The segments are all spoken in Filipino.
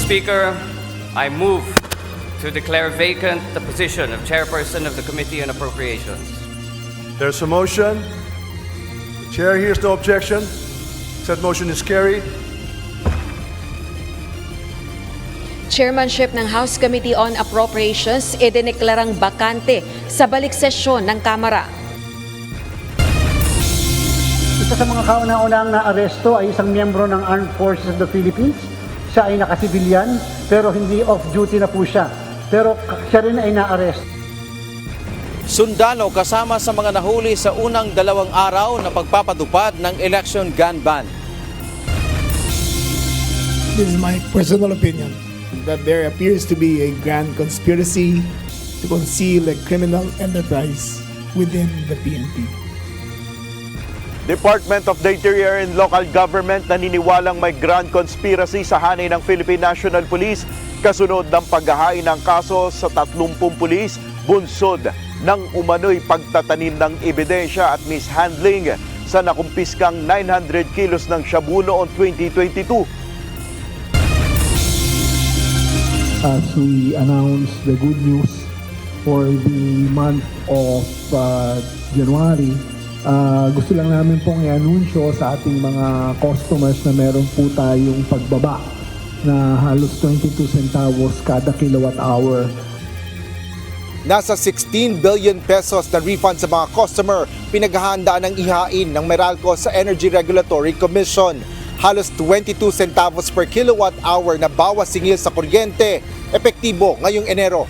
Speaker, I move to declare vacant the position of Chairperson of the Committee on Appropriations. There's a motion. The chair hears no objection. Said motion is carried. Chairmanship ng House Committee on Appropriations idineklarang bakante sa balik sesyon ng Kamara. Isa sa mga kauna-unang naaresto ay isang miyembro ng Armed Forces of the Philippines. Siya ay nakasibilyan pero hindi off-duty na po siya. Pero siya rin ay naaresto. Sundalo kasama sa mga nahuli sa unang 2 araw na pagpapatupad ng election gun ban. This is my personal opinion that there appears to be a grand conspiracy to conceal a criminal enterprise within the PNP. Department of the Interior and Local Government naniniwalang may grand conspiracy sa hanay ng Philippine National Police kasunod ng paghahain ng kaso sa 30 pulis bunsod ng umano'y pagtatanim ng ebidensya at mishandling sa nakumpiskang 900 kilos ng shabu noong 2022. As we announce the good news for the month of January, gusto lang namin pong i-anunsyo sa ating mga customers na meron po tayong pagbaba na halos 22 centavos kada kilowatt hour. Nasa 16 billion pesos na refund sa mga customer pinaghahandaan ng ihain ng Meralco sa Energy Regulatory Commission. Halos 22 centavos per kilowatt hour na bawas singil sa kuryente, epektibo ngayong Enero.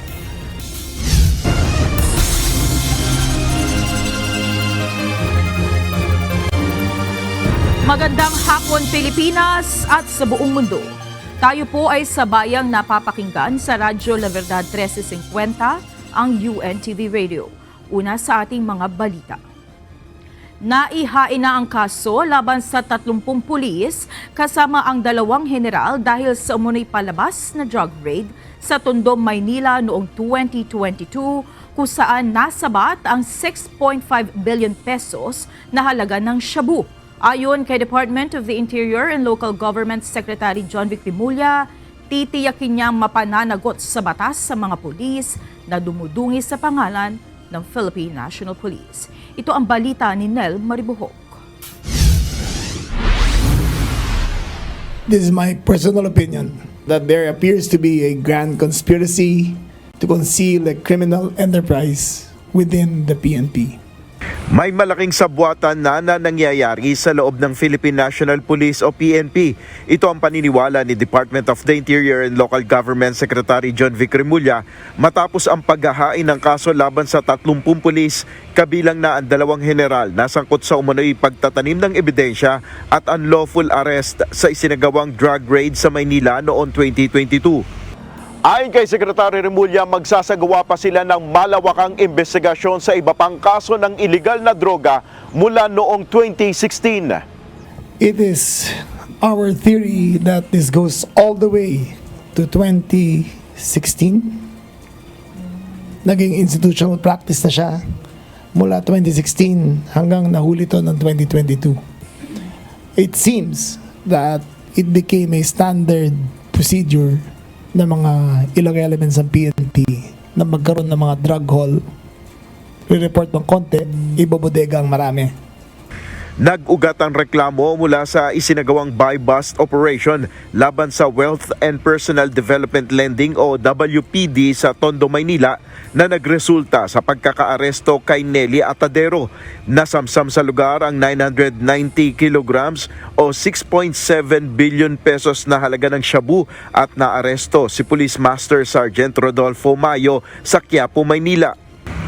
Magandang hapon Pilipinas at sa buong mundo. Tayo po ay sabayang napapakinggan sa Radyo La Verdad 1350, ang UNTV Radio. Una sa ating mga balita. Naihain na ang kaso laban sa 30 pulis kasama ang 2 general dahil sa umunoy palabas na drug raid sa Tondo, Maynila noong 2022 kung saan nasabat ang 6.5 billion pesos na halaga ng shabu. Ayon kay Department of the Interior and Local Government Secretary John Vic Rimulya, titiyakin niyang mapananagot sa batas sa mga pulis na dumudungi sa pangalan ng Philippine National Police. Ito ang balita ni Nel Maribuhok. This is my personal opinion that there appears to be a grand conspiracy to conceal a criminal enterprise within the PNP. May malaking sabwatan na nangyayari sa loob ng Philippine National Police o PNP. Ito ang paniniwala ni Department of the Interior and Local Government Secretary John Vic Rimulya matapos ang paghahain ng kaso laban sa 30 pulis kabilang na ang 2 general na sangkot sa umano'y pagtatanim ng ebidensya at unlawful arrest sa isinagawang drug raid sa Maynila noong 2022. Ayon kay Secretary Rimulya, magsasagawa pa sila ng malawakang investigasyon sa iba pang kaso ng iligal na droga mula noong 2016. It is our theory that this goes all the way to 2016. Naging institutional practice na siya mula 2016 hanggang nahuli to ng 2022. It seems that it became a standard procedure ng mga ilang elements ng PNP na magkaroon ng mga drug haul, re-report ng konti, ibabodega ang marami. Nag-ugat ang reklamo mula sa isinagawang buy-bust operation laban sa Wealth and Personal Development Lending o WPD sa Tondo, Maynila na nagresulta sa pagkakaaresto kay Nelly Atadero. Nasamsam sa lugar ang 990 kilograms o 6.7 billion pesos na halaga ng shabu at naaresto si Police Master Sergeant Rodolfo Mayo sa Quiapo, Maynila.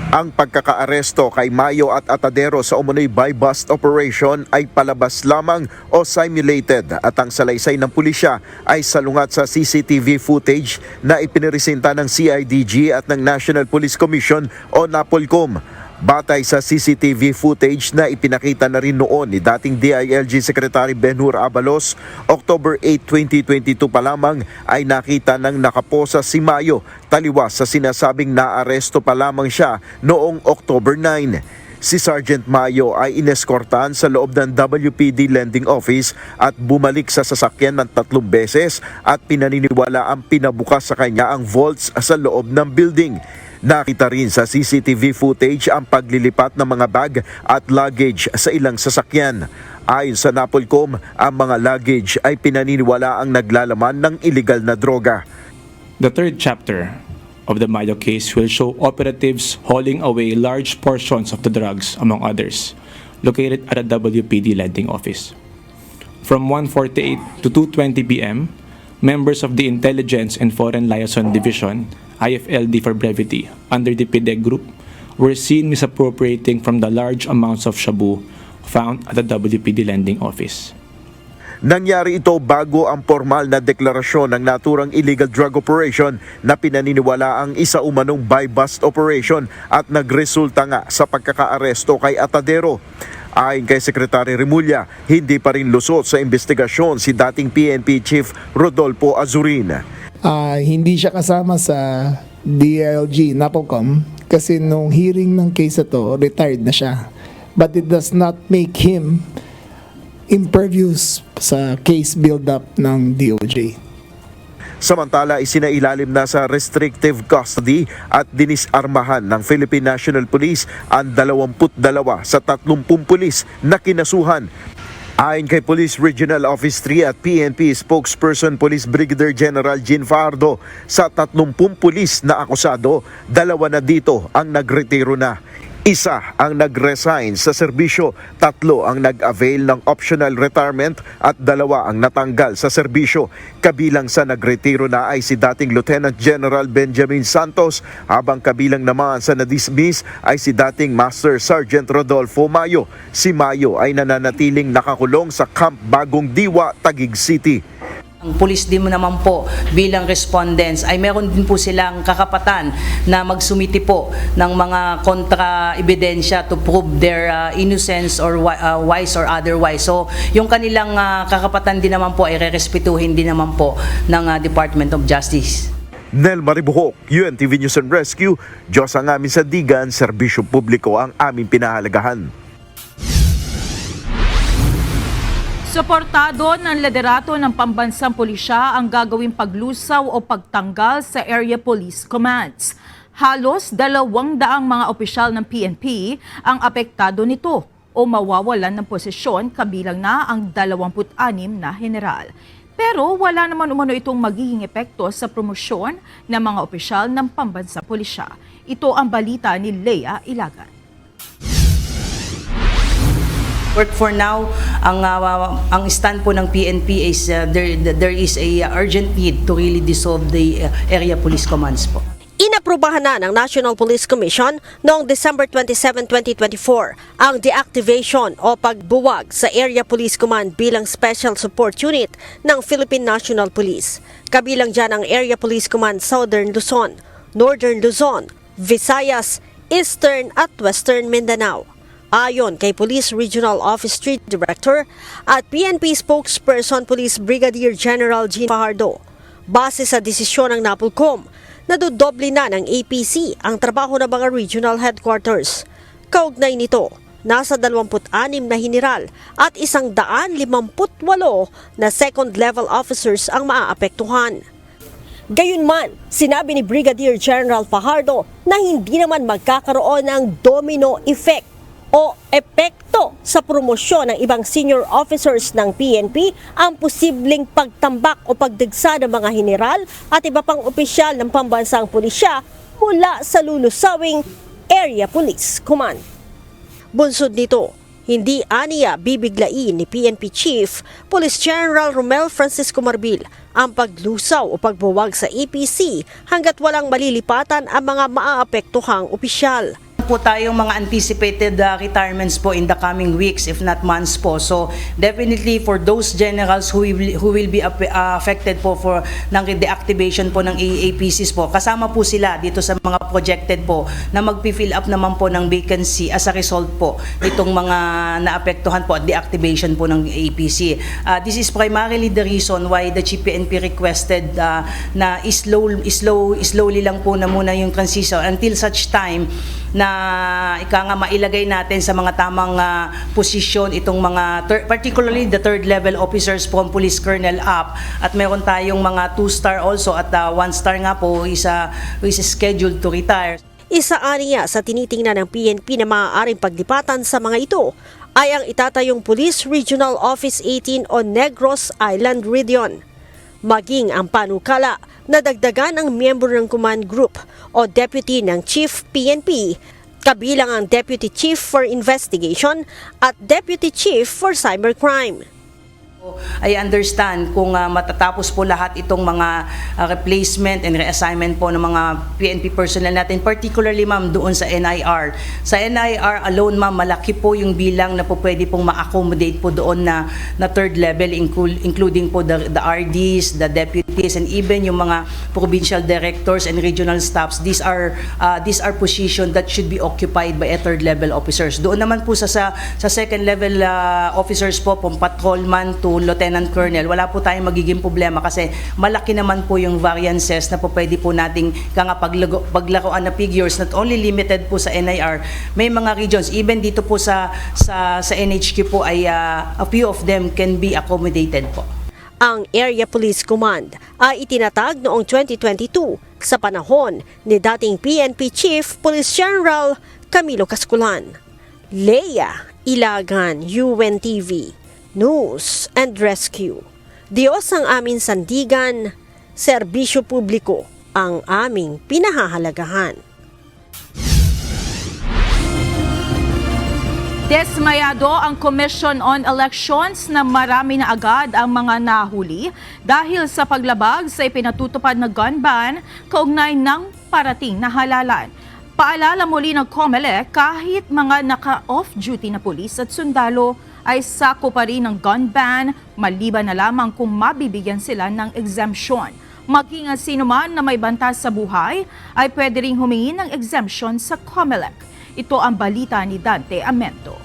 Ang pagkakaaresto kay Mayo at Atadero sa umunoy buy-bust operation ay palabas lamang o simulated at ang salaysay ng pulisya ay salungat sa CCTV footage na ipiniresenta ng CIDG at ng National Police Commission o NAPOLCOM. Batay sa CCTV footage na ipinakita na rin noon ni dating DILG Secretary Ben-Hur Abalos, October 8, 2022 pa lamang ay nakita ng nakaposa si Mayo taliwas sa sinasabing naaresto pa lamang siya noong October 9. Si Sergeant Mayo ay ineskortahan sa loob ng WPD Lending Office at bumalik sa sasakyan ng 3 beses at pinaniniwala ang pinabukas sa kanya ang vaults sa loob ng building. Nakita rin sa CCTV footage ang paglilipat ng mga bag at luggage sa ilang sasakyan. Ayon sa NAPOLCOM, ang mga luggage ay pinaniniwala ang naglalaman ng illegal na droga. The third chapter of the Mayo case will show operatives hauling away large portions of the drugs, among others, located at a WPD lending office. From 1:48 to 2:20 p.m., members of the Intelligence and Foreign Liaison Division, IFLD for brevity, under the PIDEG group, were seen misappropriating from the large amounts of shabu found at the WPD lending office. Nangyari ito bago ang formal na deklarasyon ng naturang illegal drug operation na pinaniniwala ang isa umanong buy-bust operation at nagresulta nga sa pagkakaaresto kay Atadero. Ayon kay Secretary Remulla, hindi pa rin lusot sa investigasyon si dating PNP Chief Rodolfo Azurin. Hindi siya kasama sa DILG, NAPOLCOM, kasi nung hearing ng case ito, retired na siya. But it does not make him impervious sa case build-up ng DOJ. Samantala, isinailalim na sa restrictive custody at dinisarmahan ng Philippine National Police ang 22 sa 30 pulis na kinasuhan. Ayon kay Police Regional Office 3 at PNP spokesperson Police Brigadier General Jean Fajardo, sa 30 pulis na akusado, 2 na dito ang nagretiro na. 1 ang nag-resign sa serbisyo, 3 ang nag-avail ng optional retirement at 2 ang natanggal sa serbisyo. Kabilang sa nagretiro na ay si dating Lieutenant General Benjamin Santos, habang kabilang naman sa na-dismiss ay si dating Master Sergeant Rodolfo Mayo. Si Mayo ay nananatiling nakakulong sa Camp Bagong Diwa, Taguig City. Ang pulis din mo naman po bilang respondents ay meron din po silang kakapatan na magsumiti po ng mga kontra-ebidensya to prove their innocence or wise or otherwise. So yung kanilang kakapatan din naman po ay rerespetuhin din naman po ng Department of Justice. Nel Maribuhok, UNTV News and Rescue. Diyos ang aming sandigan, serbisyo publiko ang aming pinahalagahan. Suportado ng liderato ng pambansang pulisya ang gagawing paglusaw o pagtanggal sa area police commands. Halos 200 mga opisyal ng PNP ang apektado nito o mawawalan ng posisyon, kabilang na ang 26 na general. Pero wala naman umano itong magiging epekto sa promosyon ng mga opisyal ng pambansang pulisya. Ito ang balita ni Lea Ilagan. For now, ang stand po ng PNP is there is a urgent need to really dissolve the area police commands po. Inaprubahan na ng National Police Commission noong December 27, 2024 ang deactivation o pagbuwag sa Area Police Command bilang Special Support Unit ng Philippine National Police. Kabilang dyan ang Area Police Command Southern Luzon, Northern Luzon, Visayas, Eastern at Western Mindanao. Ayon kay Police Regional Office 3 Director at PNP spokesperson Police Brigadier General Jean Fajardo, base sa desisyon ng NAPOLCOM, nadodoble na ng APC ang trabaho ng mga regional headquarters. Kaugnay nito, nasa 26 na general at 158 na second-level officers ang maaapektuhan. Gayunman, sinabi ni Brigadier General Fajardo na hindi naman magkakaroon ng domino effect o epekto sa promosyon ng ibang senior officers ng PNP ang posibleng pagtambak o pagdigsa ng mga general at iba pang opisyal ng pambansang pulisya mula sa lulusawing Area Police Command. Bunsod nito, hindi aniya bibiglain ni PNP Chief Police General Romel Francisco Marbil ang paglusaw o pagbuwag sa APC hanggat walang malilipatan ang mga maaapektuhang opisyal. Po tayong mga anticipated retirements po in the coming weeks if not months po. So definitely for those generals who will be affected po for ng deactivation po ng APCs po, kasama po sila dito sa mga projected po na magpi-fill up naman po ng vacancy as a result po itong mga naapektuhan po at deactivation po ng APC. This is primarily the reason why the GPNP requested na slowly lang po na muna yung transition until such time ika nga mailagay natin sa mga tamang posisyon itong mga particularly the third level officers from police colonel up, at meron tayong mga 2-star also at 1-star nga po is scheduled to retire. Isa aniya sa tinitingnan ng PNP na maaaring paglipatan sa mga ito ay ang itatayong Police Regional Office 18 on Negros Island Region. Maging ang panukala na dagdagan ang miyembro ng Command Group o Deputy ng Chief PNP, kabilang ang Deputy Chief for Investigation at Deputy Chief for Cybercrime. I understand kung matatapos po lahat itong mga replacement and reassignment po ng mga PNP personnel natin, particularly ma'am doon sa NIR. Sa NIR alone ma'am, malaki po yung bilang na po pwede pong ma-accommodate po doon na third level, including po the RDs, the deputies, and even yung mga provincial directors and regional staffs. These are positions that should be occupied by a third level officers. Doon naman po sa second level officers po, from patrolman to Lieutenant Colonel, wala po tayong magiging problema kasi malaki naman po yung variances na po pwede po nating paglaruan na figures, not only limited po sa NIR, may mga regions, even dito po sa NHQ po ay a few of them can be accommodated po. Ang Area Police Command ay itinatag noong 2022 sa panahon ni dating PNP Chief Police General Camilo Casculan. Leia Ilagan, UNTV News and Rescue. Diyos ang aming sandigan, serbisyo publiko ang aming pinahahalagahan. Desmayado ang Commission on Elections na marami na agad ang mga nahuli dahil sa paglabag sa ipinatutupad na gun ban kaugnay ng parating na halalan. Paalala muli ng COMELEC, kahit mga naka-off-duty na pulis at sundalo ay sako pa rin ng gun ban, maliban na lamang kung mabibigyan sila ng exemption. Maging ang sino man na may banta sa buhay ay pwede ring humingi ng exemption sa COMELEC. Ito ang balita ni Dante Amento.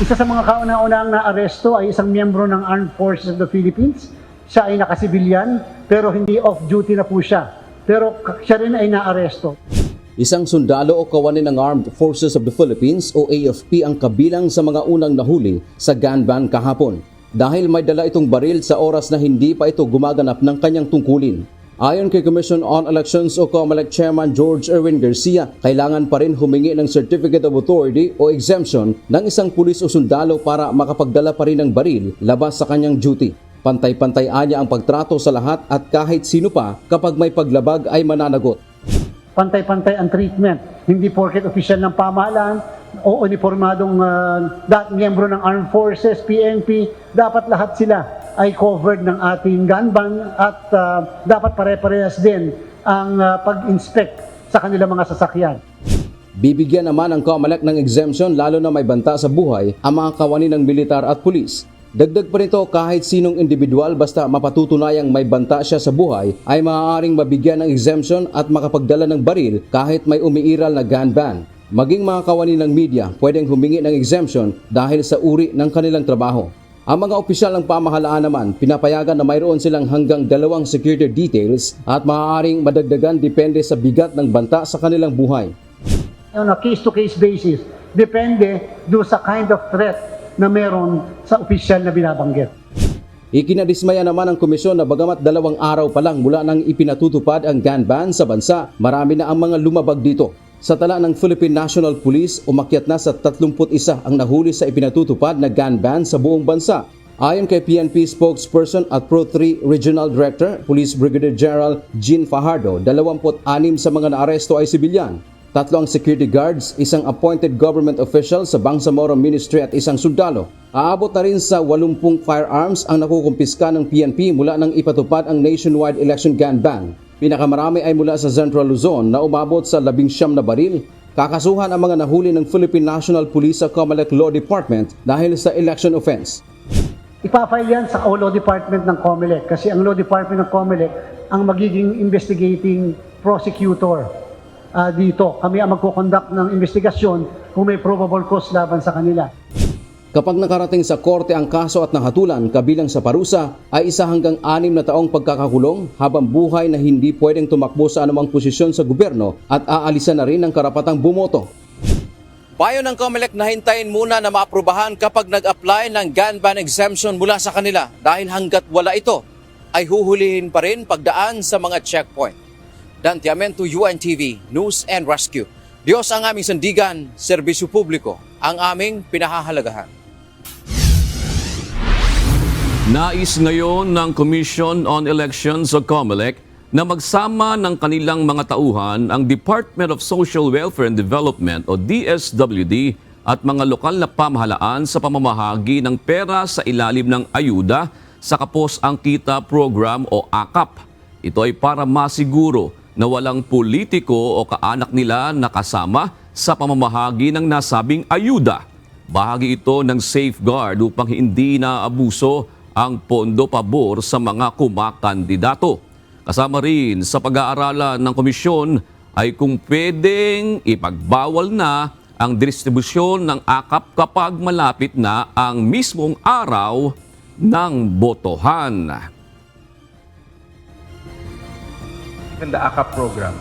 Isa sa mga kauna-unahang naaresto ay isang miyembro ng Armed Forces of the Philippines. Siya ay nakasibilyan pero hindi off-duty na po siya. Pero siya rin ay naaresto. Isang sundalo o kawani ng Armed Forces of the Philippines o AFP ang kabilang sa mga unang nahuli sa gun ban kahapon dahil may dala itong baril sa oras na hindi pa ito gumaganap ng kanyang tungkulin. Ayon kay Commission on Elections o COMELEC Chairman George Erwin Garcia, kailangan pa rin humingi ng Certificate of Authority o exemption ng isang pulis o sundalo para makapagdala pa rin ng baril labas sa kanyang duty. Pantay-pantay anya ang pagtrato sa lahat at kahit sino pa kapag may paglabag ay mananagot. Pantay-pantay ang treatment. Hindi porket opisyal ng pamahalaan o uniformadong miyembro ng Armed Forces, PNP, dapat lahat sila ay covered ng ating gun ban at dapat pare-parehas din ang pag-inspect sa kanilang mga sasakyan. Bibigyan naman ang COMELEC ng exemption lalo na may banta sa buhay ang mga kawani ng militar at pulis. Dagdag pa nito, kahit sinong individual basta mapatutunayang may banta siya sa buhay ay maaaring mabigyan ng exemption at makapagdala ng baril kahit may umiiral na gun ban. Maging mga kawani ng media pwedeng humingi ng exemption dahil sa uri ng kanilang trabaho. Ang mga opisyal ng pamahalaan naman pinapayagan na mayroon silang hanggang 2 security details at maaaring madagdagan depende sa bigat ng banta sa kanilang buhay. On a case-to-case basis, depende do sa kind of threat na meron sa opisyal na binabanggit. Ikinadismaya naman ng komisyon na bagamat 2 araw pa lang mula nang ipinatutupad ang gun ban sa bansa, marami na ang mga lumabag dito. Sa tala ng Philippine National Police, umakyat na sa 31 ang nahuli sa ipinatutupad na gun ban sa buong bansa. Ayon kay PNP spokesperson at Pro 3 Regional Director, Police Brigadier General Jean Fajardo, 26 sa mga naaresto ay sibilyan. 3 ang security guards, 1 appointed government official sa Bangsamoro Ministry at 1 sundalo. Aabot na rin sa 80 firearms ang nakukumpiska ng PNP mula nang ipatupad ang nationwide election gun ban. Pinakamarami ay mula sa Central Luzon na umabot sa 19 na baril. Kakasuhan ang mga nahuli ng Philippine National Police sa COMELEC Law Department dahil sa election offense. Ipafile yan sa Law Department ng COMELEC kasi ang Law Department ng COMELEC ang magiging investigating prosecutor. Dito, kami ang magkukonduct ng investigasyon kung may probable cause laban sa kanila. Kapag nakarating sa korte ang kaso at nahatulan, kabilang sa parusa ay 1 hanggang 6 na taong pagkakakulong habang buhay na hindi pwedeng tumakbo sa anumang posisyon sa gobyerno at aalisan na rin ng karapatang bumoto. Payo ng COMELEC na hintayin muna na maaprubahan kapag nag-apply ng gun ban exemption mula sa kanila dahil hanggat wala ito ay huhulihin pa rin pagdaan sa mga checkpoint. Dan Tiamento, UNTV, News and Rescue. Diyos ang aming sandigan, serbisyo publiko ang aming pinahahalagahan. Nais ngayon ng Commission on Elections o COMELEC na magsama ng kanilang mga tauhan ang Department of Social Welfare and Development o DSWD at mga lokal na pamahalaan sa pamamahagi ng pera sa ilalim ng ayuda sa Kapos ang Kita Program o AKAP. Ito ay para masiguro na walang politiko o kaanak nila nakasama sa pamamahagi ng nasabing ayuda. Bahagi ito ng safeguard upang hindi naabuso ang pondo pabor sa mga kumakandidato. Kasama rin sa pag-aaralan ng komisyon ay kung pwedeng ipagbawal na ang distribusyon ng AKAP kapag malapit na ang mismong araw ng botohan. Even the AKAP program,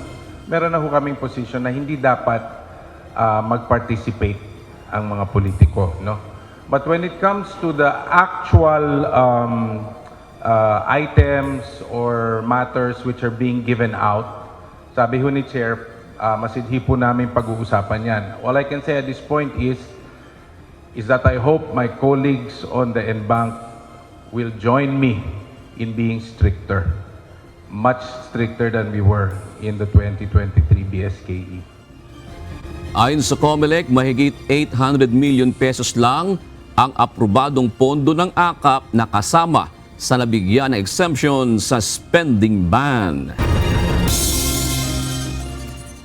meron na ho kaming position na hindi dapat mag-participate ang mga politiko, no? But when it comes to the actual items or matters which are being given out, sabi ho ni Chair, masidhi po namin pag-uusapan yan. All I can say at this point is that I hope my colleagues on the NBank will join me in being stricter, much stricter than we were in the 2023 BSKE. Ayon sa COMELEC, mahigit 800 million pesos lang ang aprobadong pondo ng AKAP na kasama sa nabigyan ng exemption sa spending ban.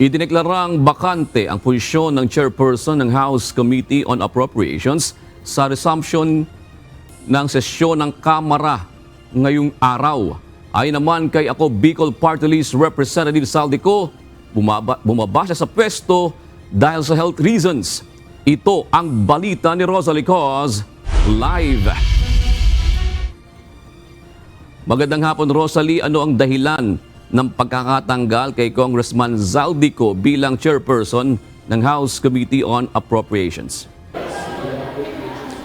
Idineklarang bakante ang posisyon ng chairperson ng House Committee on Appropriations sa resumption ng sesyon ng Kamara ngayong araw. Ayon naman kay Ako Bicol Party List Representative Saldico, bumaba siya sa pwesto dahil sa health reasons. Ito ang balita ni Rosalie Cos, live. Magandang hapon, Rosalie. Ano ang dahilan ng pagkakatanggal kay Congressman Zaldico bilang chairperson ng House Committee on Appropriations?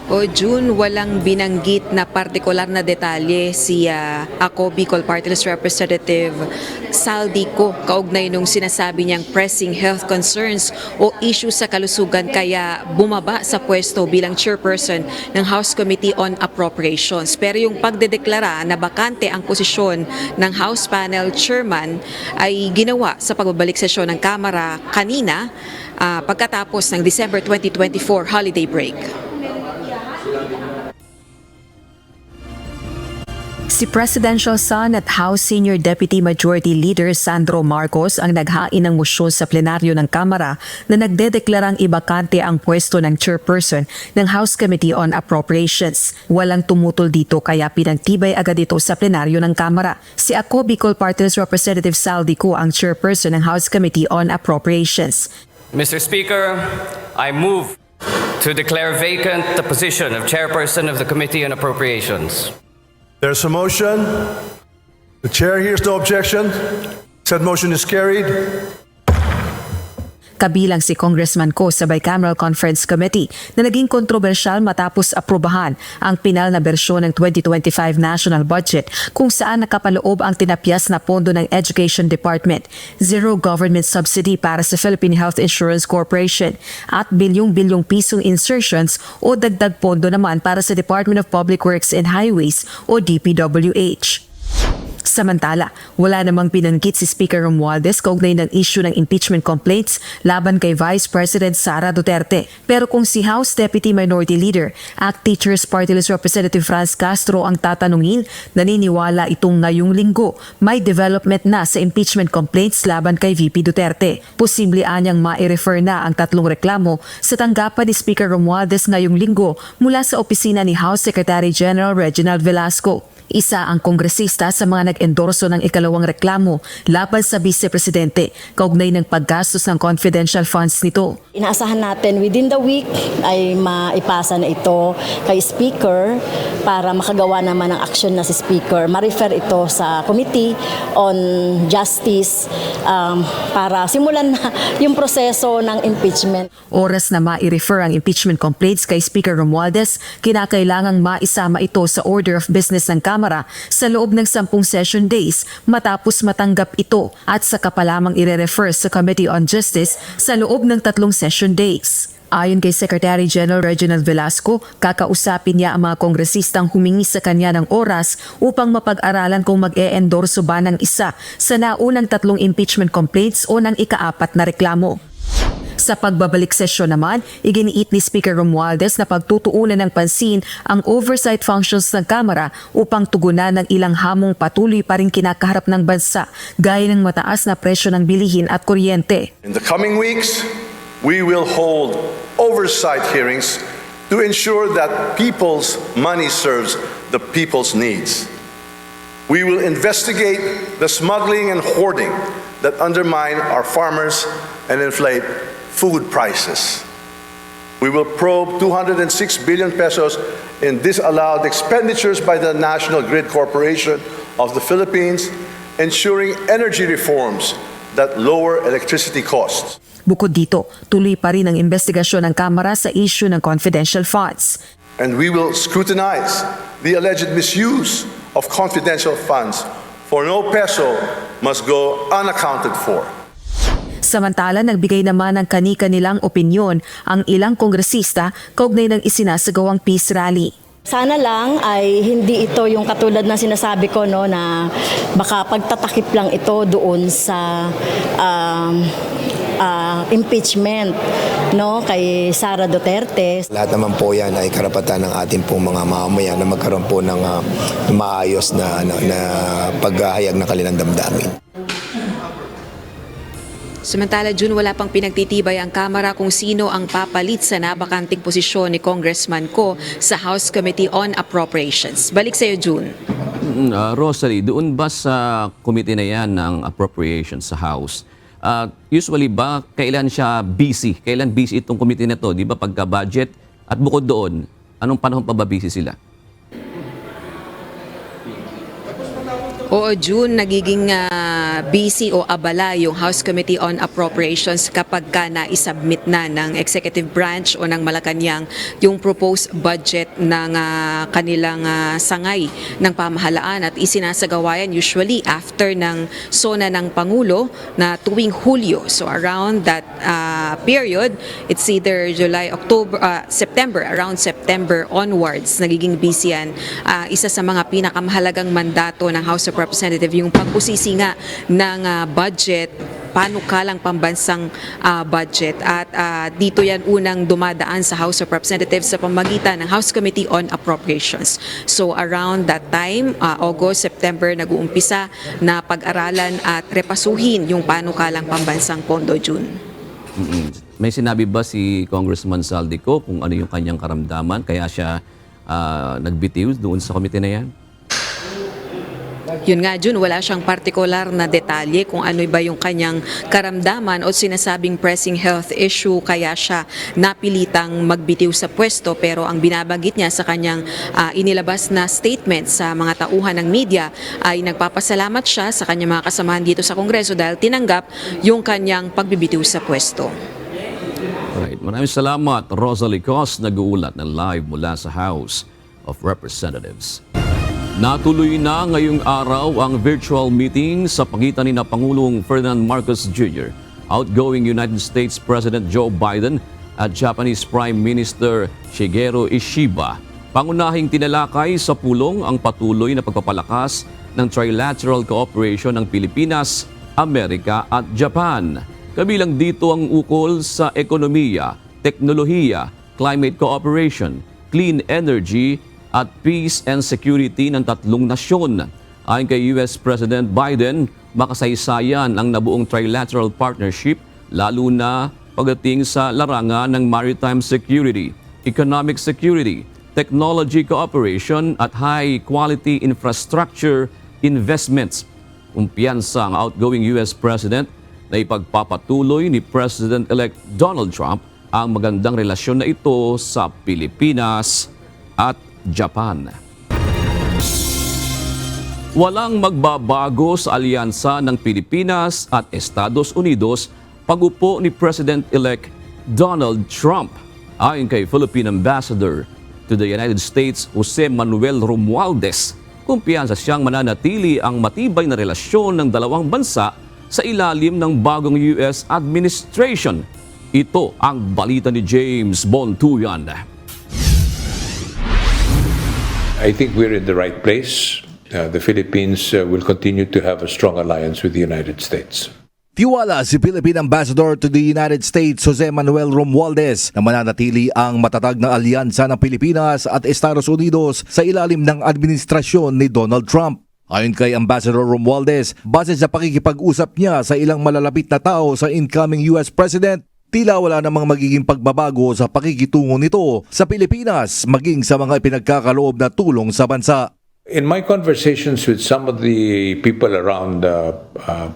O June, walang binanggit na partikular na detalye si Ako Bicol Party List Representative Saldico kaugnay nung sinasabi niyang pressing health concerns o issue sa kalusugan kaya bumaba sa pwesto bilang chairperson ng House Committee on Appropriations. Pero yung pagdedeklara na bakante ang posisyon ng House Panel Chairman ay ginawa sa pagbabalik sesyon ng Kamara kanina pagkatapos ng December 2024 holiday break. Si Presidential son at House Senior Deputy Majority Leader Sandro Marcos ang naghain ng mosyon sa plenaryo ng Kamara na nagdedeklarang ibakante ang pwesto ng chairperson ng House Committee on Appropriations. Walang tumutol dito kaya pinagtibay agad ito sa plenaryo ng Kamara. Si Ako Bicol Party List Representative Saldico ang chairperson ng House Committee on Appropriations. Mr. Speaker, I move to declare vacant the position of chairperson of the Committee on Appropriations. There's a motion. The chair hears no objection. Said motion is carried. Kabilang si Congressman Ko sa Bicameral Conference Committee na naging kontrobersyal matapos aprobahan ang pinal na bersyon ng 2025 National Budget kung saan nakapaloob ang tinapyas na pondo ng Education Department, zero government subsidy para sa Philippine Health Insurance Corporation at bilyong-bilyong pisong insertions o dagdag pondo naman para sa Department of Public Works and Highways o DPWH. Samantala, wala namang pinanggit si Speaker Romualdez kaugnay ng issue ng impeachment complaints laban kay Vice President Sara Duterte. Pero kung si House Deputy Minority Leader, ACT Teachers Party List Representative Franz Castro ang tatanungin, naniniwala itong ngayong linggo may development na sa impeachment complaints laban kay VP Duterte. Posible anyang ma-refer na ang tatlong reklamo sa tanggapan ni Speaker Romualdez ngayong linggo mula sa opisina ni House Secretary General Reginald Velasco. Isa ang kongresista sa mga nag-endorso ng ikalawang reklamo laban sa Vice Presidente kaugnay ng paggastos ng confidential funds nito. Inaasahan natin within the week ay maipasa na ito kay Speaker para makagawa naman ng aksyon na si Speaker. Ma-refer ito sa Committee on Justice para simulan na yung proseso ng impeachment. Oras na ma-refer ang impeachment complaints kay Speaker Romualdez, kinakailangang maisama ito sa order of business ng Kamara sa loob ng 10 session days matapos matanggap ito at saka pa lamang ire-refer sa Committee on Justice sa loob ng 3 session days. Ayon kay Secretary General Reginald Velasco, kakausapin niya ang mga kongresistang humingi sa kanya ng oras upang mapag-aralan kung mag-e-endorso ba ng isa sa naunang 3 impeachment complaints o ng ika-4 na reklamo. Sa pagbabalik sesyon naman, iginiit ni Speaker Romualdez na pagtutuunan ng pansin ang oversight functions ng Kamara upang tugunan ng ilang hamong patuloy pa rin kinakaharap ng bansa gaya ng mataas na presyo ng bilihin at kuryente. In the coming weeks, we will hold oversight hearings to ensure that people's money serves the people's needs. We will investigate the smuggling and hoarding that undermine our farmers and inflate food prices. We will probe 206 billion pesos in disallowed expenditures by the National Grid Corporation of the Philippines, ensuring energy reforms that lower electricity costs. Bukod dito, tuloy pa rin ang investigasyon ng Kamara sa issue ng confidential funds. And we will scrutinize the alleged misuse of confidential funds, for no peso must go unaccounted for. Samantala, nagbigay naman ng kani-kanilang opinyon ang ilang kongresista kaugnay ng isinasagawang peace rally. Sana lang ay hindi ito yung katulad na sinasabi ko no, na baka pagtatakip lang ito doon sa impeachment no, kay Sara Duterte. Lahat naman po yan ay karapatan ng ating pong mga mamamayan na magkaroon po ng maayos na paghahayag ng kanilang damdamin. Samantala, June, wala pang pinagtitibay ang Kamara kung sino ang papalit sa nabakanting posisyon ni Congressman Ko sa House Committee on Appropriations. Balik sa iyo, June. Rosalie, doon ba sa committee na yan ng appropriations sa House, usually ba kailan siya busy? Kailan busy itong committee na to? Di ba pagka budget? At bukod doon, anong panahon pa ba busy sila? Oo, June, nagiging busy o abala yung House Committee on Appropriations kapag ka na-isubmit na ng Executive Branch o ng Malacanang yung proposed budget ng kanilang sangay ng pamahalaan at isinasagawa yan usually after ng SONA ng Pangulo na tuwing Hulyo. So around that period, it's either July, October, September, around September onwards, nagiging busy yan. Isa sa mga pinakamahalagang mandato ng House of Representative yung pagbusisi nga ng budget, panukalang pambansang budget. At dito yan unang dumadaan sa House of Representatives sa pamagitan ng House Committee on Appropriations. So around that time, August, September, nag-uumpisa na pag-aralan at repasuhin yung panukalang pambansang pondo, June. May sinabi ba si Congressman Saldico kung ano yung kanyang karamdaman kaya siya nagbitiw doon sa committee na yan? Yun nga, June, wala siyang partikular na detalye kung ano ba yung kanyang karamdaman o sinasabing pressing health issue kaya siya napilitang magbitiw sa pwesto, pero ang binabanggit niya sa kanyang inilabas na statement sa mga tauhan ng media ay nagpapasalamat siya sa kanyang mga kasamahan dito sa Kongreso dahil tinanggap yung kanyang pagbibitiw sa pwesto. Right. Maraming salamat, Rosalie Cos, nag-uulat na live mula sa House of Representatives. Natuloy na ngayong araw ang virtual meeting sa pagitan ni Pangulong Ferdinand Marcos Jr., outgoing United States President Joe Biden at Japanese Prime Minister Shigeru Ishiba. Pangunahing tinalakay sa pulong ang patuloy na pagpapalakas ng trilateral cooperation ng Pilipinas, Amerika at Japan. Kabilang dito ang ukol sa ekonomiya, teknolohiya, climate cooperation, clean energy at peace and security ng tatlong nasyon. Ayon kay US President Biden, makasaysayan ang nabuong trilateral partnership lalo na pagdating sa larangan ng maritime security, economic security, technology cooperation at high-quality infrastructure investments. Kumpiyansa ang outgoing US President na ipagpapatuloy ni President-elect Donald Trump ang magandang relasyon na ito sa Pilipinas at Japan. Walang magbabago sa alyansa ng Pilipinas at Estados Unidos pag-upo ni President-elect Donald Trump. Ayon kay Philippine Ambassador to the United States, Jose Manuel Romualdez, kumpiyansa siyang mananatili ang matibay na relasyon ng dalawang bansa sa ilalim ng bagong US administration. Ito ang balita ni James Bontuyan. I think we're in the right place. The Philippines will continue to have a strong alliance with the United States. Tiwala si Philippine Ambassador to the United States Jose Manuel Romualdez na mananatili ang matatag na alyansa ng Pilipinas at Estados Unidos sa ilalim ng administrasyon ni Donald Trump. Ayon kay Ambassador Romualdez, base sa pakikipag-usap niya sa ilang malalapit na tao sa incoming US President, tila wala namang magiging pagbabago sa pakikitungo nito sa Pilipinas maging sa mga pinagkakaloob na tulong sa bansa. In my conversations with some of the people around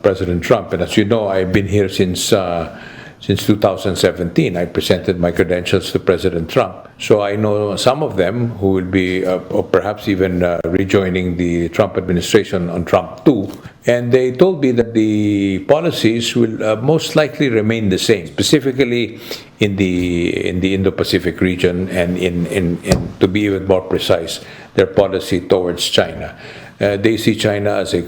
President Trump, and as you know, I've been here since 2017. I presented my credentials to President Trump. So I know some of them who will be, or perhaps even rejoining the Trump administration on Trump 2. And they told me that the policies will most likely remain the same, specifically in the Indo-Pacific region, and in to be even more precise, their policy towards China. They see China as there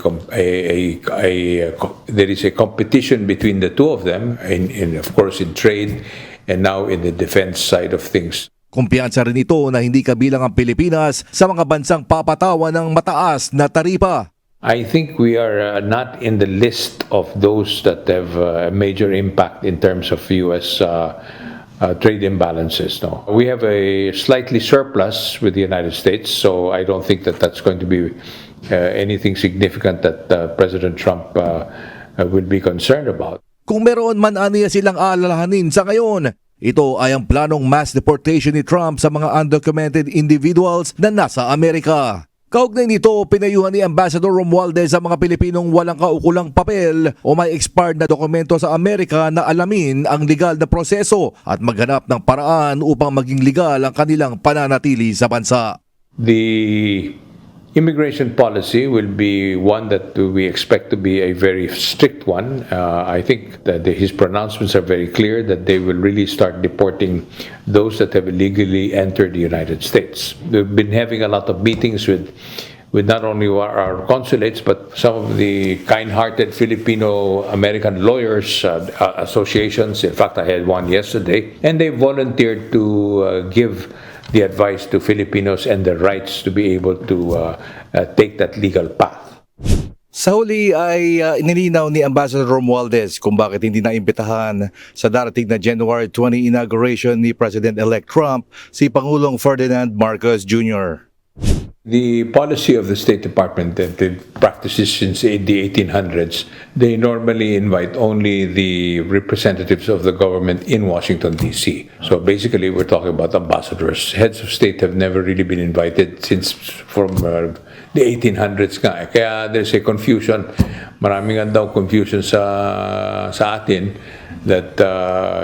is a competition between the two of them, of course in trade and now in the defense side of things. Kumpiyansa rin ito na hindi kabilang ang Pilipinas sa mga bansang papatawan ng mataas na taripa. I think we are not in the list of those that have a major impact in terms of U.S. Trade imbalances. No, we have a slightly surplus with the United States, so I don't think that that's going to be anything significant that President Trump will be concerned about. Kung meron man aniya silang alalahanin sa ngayon, ito ay ang planong mass deportation ni Trump sa mga undocumented individuals na nasa Amerika. Kaugnay nito, pinayuhan ni Ambassador Romualdez sa mga Pilipinong walang kaukulang papel o may expired na dokumento sa Amerika na alamin ang legal na proseso at maghanap ng paraan upang maging legal ang kanilang pananatili sa bansa. The immigration policy will be one that we expect to be a very strict one. I think that his pronouncements are very clear that they will really start deporting those that have illegally entered the United States. We've been having a lot of meetings with not only our consulates, but some of the kind-hearted Filipino-American lawyers associations. In fact, I had one yesterday, and they volunteered to give the advice to Filipinos and their rights to be able to take that legal path. Sa huli ay inilinaw ni Ambassador Romualdez kung bakit hindi naimbitahan sa darating na January 20 inauguration ni President-elect Trump si Pangulong Ferdinand Marcos Jr. The policy of the State Department that it practices since the 1800s, they normally invite only the representatives of the government in Washington, D.C. So basically, we're talking about ambassadors. Heads of state have never really been invited since from the 1800s nga. Kaya there's a confusion. Maraming daw confusion sa atin that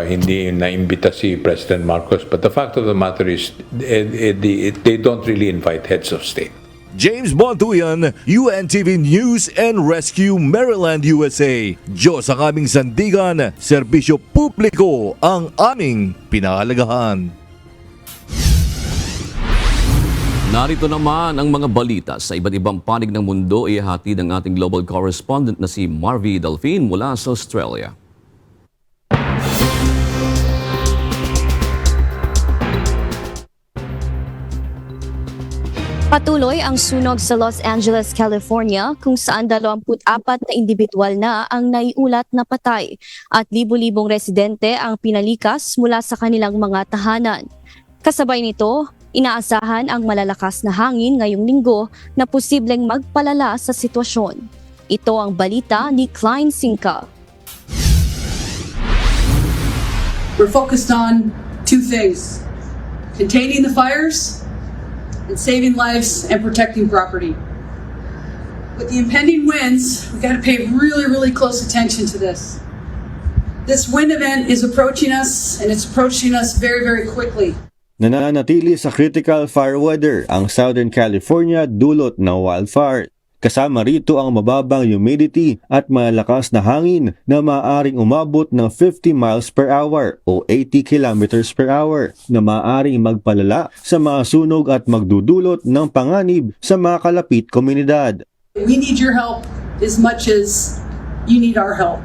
hindi naimbita si President Marcos. But the fact of the matter is, they don't really invite heads of state. James Bontuyan, UNTV News and Rescue, Maryland, USA. Diyos ang aming sandigan, serbisyo publiko ang aming pinahalagahan. Narito naman ang mga balita sa iba't ibang panig ng mundo, ihahatid ng ating global correspondent na si Marvy Delfin mula sa Australia. Patuloy ang sunog sa Los Angeles, California kung saan 24 na individual na ang naiulat na patay at libu-libong residente ang pinalikas mula sa kanilang mga tahanan. Kasabay nito, inaasahan ang malalakas na hangin ngayong linggo na posibleng magpalala sa sitwasyon. Ito ang balita ni Klein Sinka. We're focused on two things: containing the fires and saving lives and protecting property. With the impending winds, we got to pay really, really close attention to this. This wind event is approaching us, and it's approaching us very, very quickly. Nananatili sa critical fire weather ang Southern California dulot ng wildfire. Kasama rito ang mababang humidity at malakas na hangin na maaaring umabot ng 50 miles per hour o 80 kilometers per hour na maaaring magpalala sa mga sunog at magdudulot ng panganib sa mga kalapit komunidad. We need your help as much as you need our help.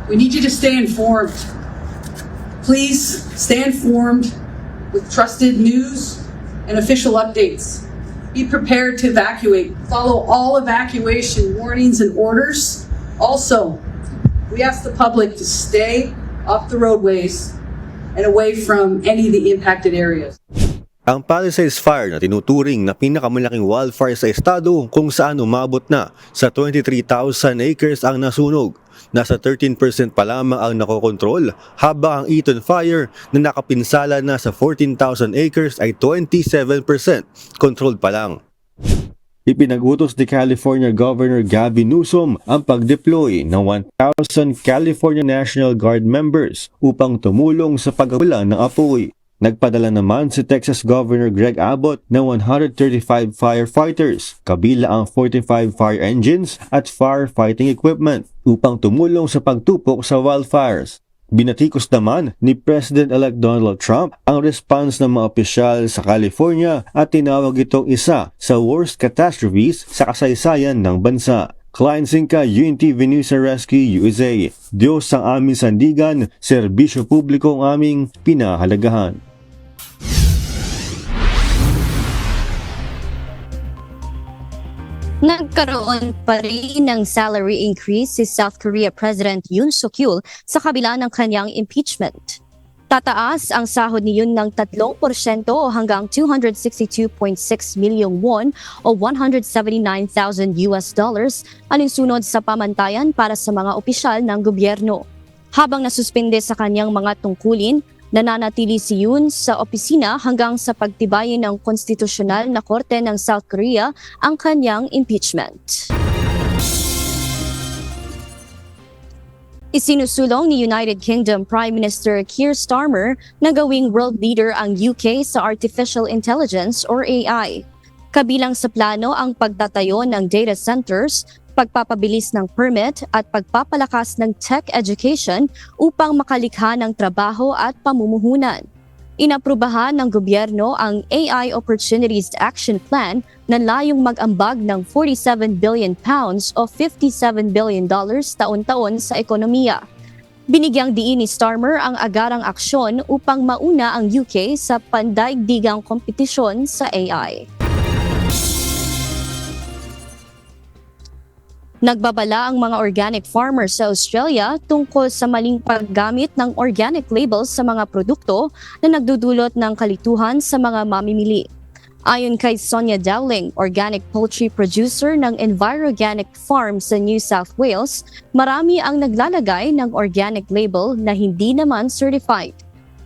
We need you to stay informed. Please stay informed with trusted news and official updates. Be prepared to evacuate. Follow all evacuation warnings and orders. Also, we ask the public to stay off the roadways and away from any of the impacted areas. Ang Palisades Fire na tinuturing na pinakamalaking wildfire sa estado kung saan umabot na sa 23,000 acres ang nasunog. Nasa 13% pa lamang ang nakokontrol habang ang Eaton Fire na nakapinsala na sa 14,000 acres ay 27% controlled pa lang. Ipinag-utos ni California Governor Gavin Newsom ang pag-deploy ng 1,000 California National Guard members upang tumulong sa pagwala ng apoy. Nagpadala naman si Texas Governor Greg Abbott ng 135 firefighters, kabila ang 45 fire engines at firefighting equipment upang tumulong sa pagtupok sa wildfires. Binatikos naman ni President-elect Donald Trump ang response ng mga opisyal sa California at tinawag itong isa sa worst catastrophes sa kasaysayan ng bansa. Klein Zinca, UNTV News and Rescue, USA. Diyos ang aming sandigan, serbisyo publiko ang aming pinahalagahan. Nagkaroon pa rin ng salary increase si South Korea President Yoon Suk-yeol sa kabila ng kanyang impeachment. Tataas ang sahod ni Yoon ng 3% hanggang 262.6 million won o $179,000 alinsunod sa pamantayan para sa mga opisyal ng gobyerno. Habang nasuspende sa kanyang mga tungkulin, nananatili si Yoon sa opisina hanggang sa pagtibayin ng konstitusyonal na korte ng South Korea ang kanyang impeachment. Isinusulong ni United Kingdom Prime Minister Keir Starmer na gawing world leader ang UK sa artificial intelligence or AI. Kabilang sa plano ang pagtatayo ng data centers, pagpapabilis ng permit at pagpapalakas ng tech education upang makalikha ng trabaho at pamumuhunan. Inaprubahan ng gobyerno ang AI Opportunities Action Plan na layong mag-ambag ng £47 billion o $57 billion taon-taon sa ekonomiya. Binigyang diin ni Starmer ang agarang aksyon upang mauna ang UK sa pandaigdigang kompetisyon sa AI. Nagbabala ang mga organic farmers sa Australia tungkol sa maling paggamit ng organic labels sa mga produkto na nagdudulot ng kalituhan sa mga mamimili. Ayon kay Sonia Dowling, organic poultry producer ng EnviroGanic Farm sa New South Wales, marami ang naglalagay ng organic label na hindi naman certified.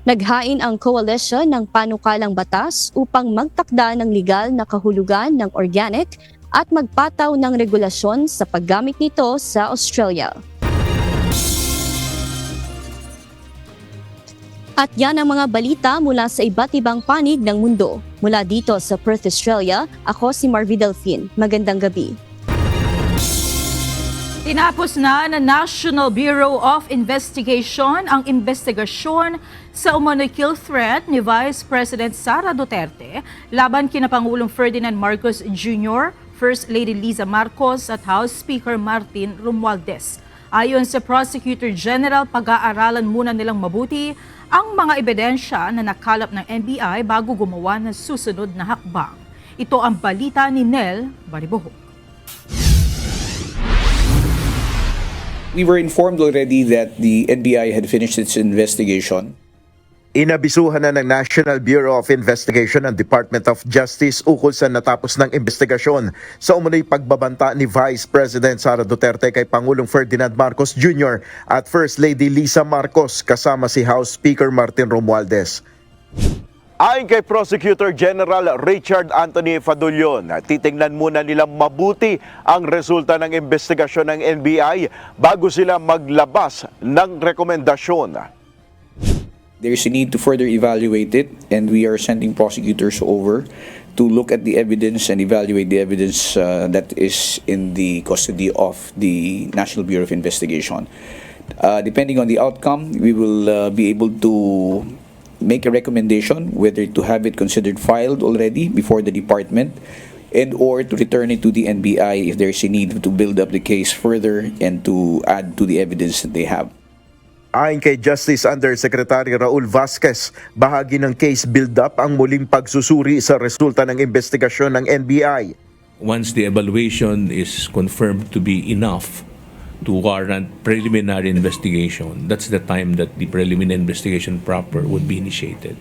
Naghain ang coalition ng panukalang batas upang magtakda ng legal na kahulugan ng organic at magpataw ng regulasyon sa paggamit nito sa Australia. At yan ang mga balita mula sa iba't ibang panig ng mundo. Mula dito sa Perth, Australia, ako si Marvi Delfin. Magandang gabi. Tinapos na ng National Bureau of Investigation ang investigasyon sa umano'y kill threat ni Vice President Sara Duterte laban kina Pangulong Ferdinand Marcos Jr., First Lady Liza Marcos at House Speaker Martin Romualdez. Ayon sa Prosecutor General, pag-aaralan muna nilang mabuti ang mga ebidensya na nakalap ng NBI bago gumawa ng susunod na hakbang. Ito ang balita ni Nel Baribohok. We were informed already that the NBI had finished its investigation. Inabisuhan na ng National Bureau of Investigation ang Department of Justice ukol sa natapos ng investigasyon sa umunoy pagbabanta ni Vice President Sara Duterte kay Pangulong Ferdinand Marcos Jr. at First Lady Liza Marcos kasama si House Speaker Martin Romualdez. Ayon kay Prosecutor General Richard Anthony Fadulion, titingnan muna nilang mabuti ang resulta ng investigasyon ng NBI bago sila maglabas ng rekomendasyon. There is a need to further evaluate it, and we are sending prosecutors over to look at the evidence and evaluate the evidence that is in the custody of the National Bureau of Investigation. Depending on the outcome, we will be able to make a recommendation whether to have it considered filed already before the department and or to return it to the NBI if there's a need to build up the case further and to add to the evidence that they have. Ayon kay Justice Undersecretary Raul Vasquez, bahagi ng case build-up ang muling pagsusuri sa resulta ng investigasyon ng NBI. Once the evaluation is confirmed to be enough to warrant preliminary investigation, that's the time that the preliminary investigation proper would be initiated.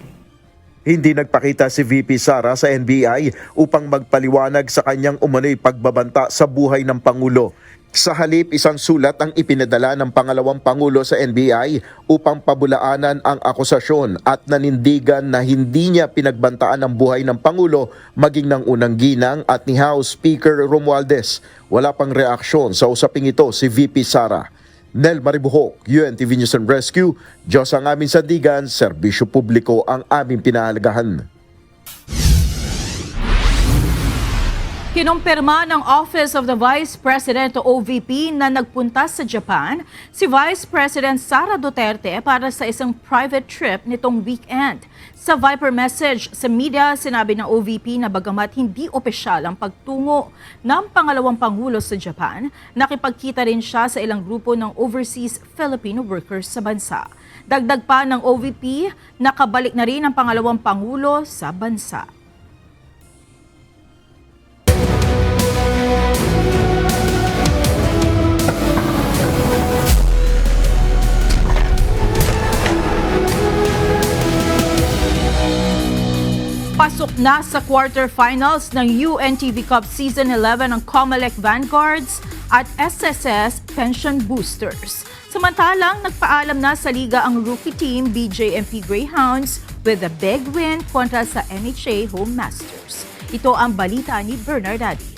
Hindi nagpakita si VP Sara sa NBI upang magpaliwanag sa kanyang umano'y pagbabanta sa buhay ng Pangulo. Sa halip, isang sulat ang ipinadala ng pangalawang Pangulo sa NBI upang pabulaanan ang akusasyon at nanindigan na hindi niya pinagbantaan ang buhay ng Pangulo maging ng unang ginang at ni House Speaker Romualdez. Wala pang reaksyon sa usaping ito si VP Sara. Nel Maribuhok, UNTV News and Rescue, Diyos ang aming sandigan, serbisyo publiko ang aming pinahalagahan. Kinumpirma ng Office of the Vice President o OVP na nagpunta sa Japan si Vice President Sara Duterte para sa isang private trip nitong weekend. Sa Viper message sa media, sinabi ng OVP na bagamat hindi opisyal ang pagtungo ng pangalawang Pangulo sa Japan, nakipagkita rin siya sa ilang grupo ng overseas Filipino workers sa bansa. Dagdag pa ng OVP, nakabalik na rin ang pangalawang Pangulo sa bansa. Pasok na sa quarterfinals ng UNTV Cup Season 11 ang Comelec Vanguards at SSS Pension Boosters. Samantalang nagpaalam na sa liga ang rookie team BJMP Greyhounds with a big win kontra sa NHA Home Masters. Ito ang balita ni Bernard Adis.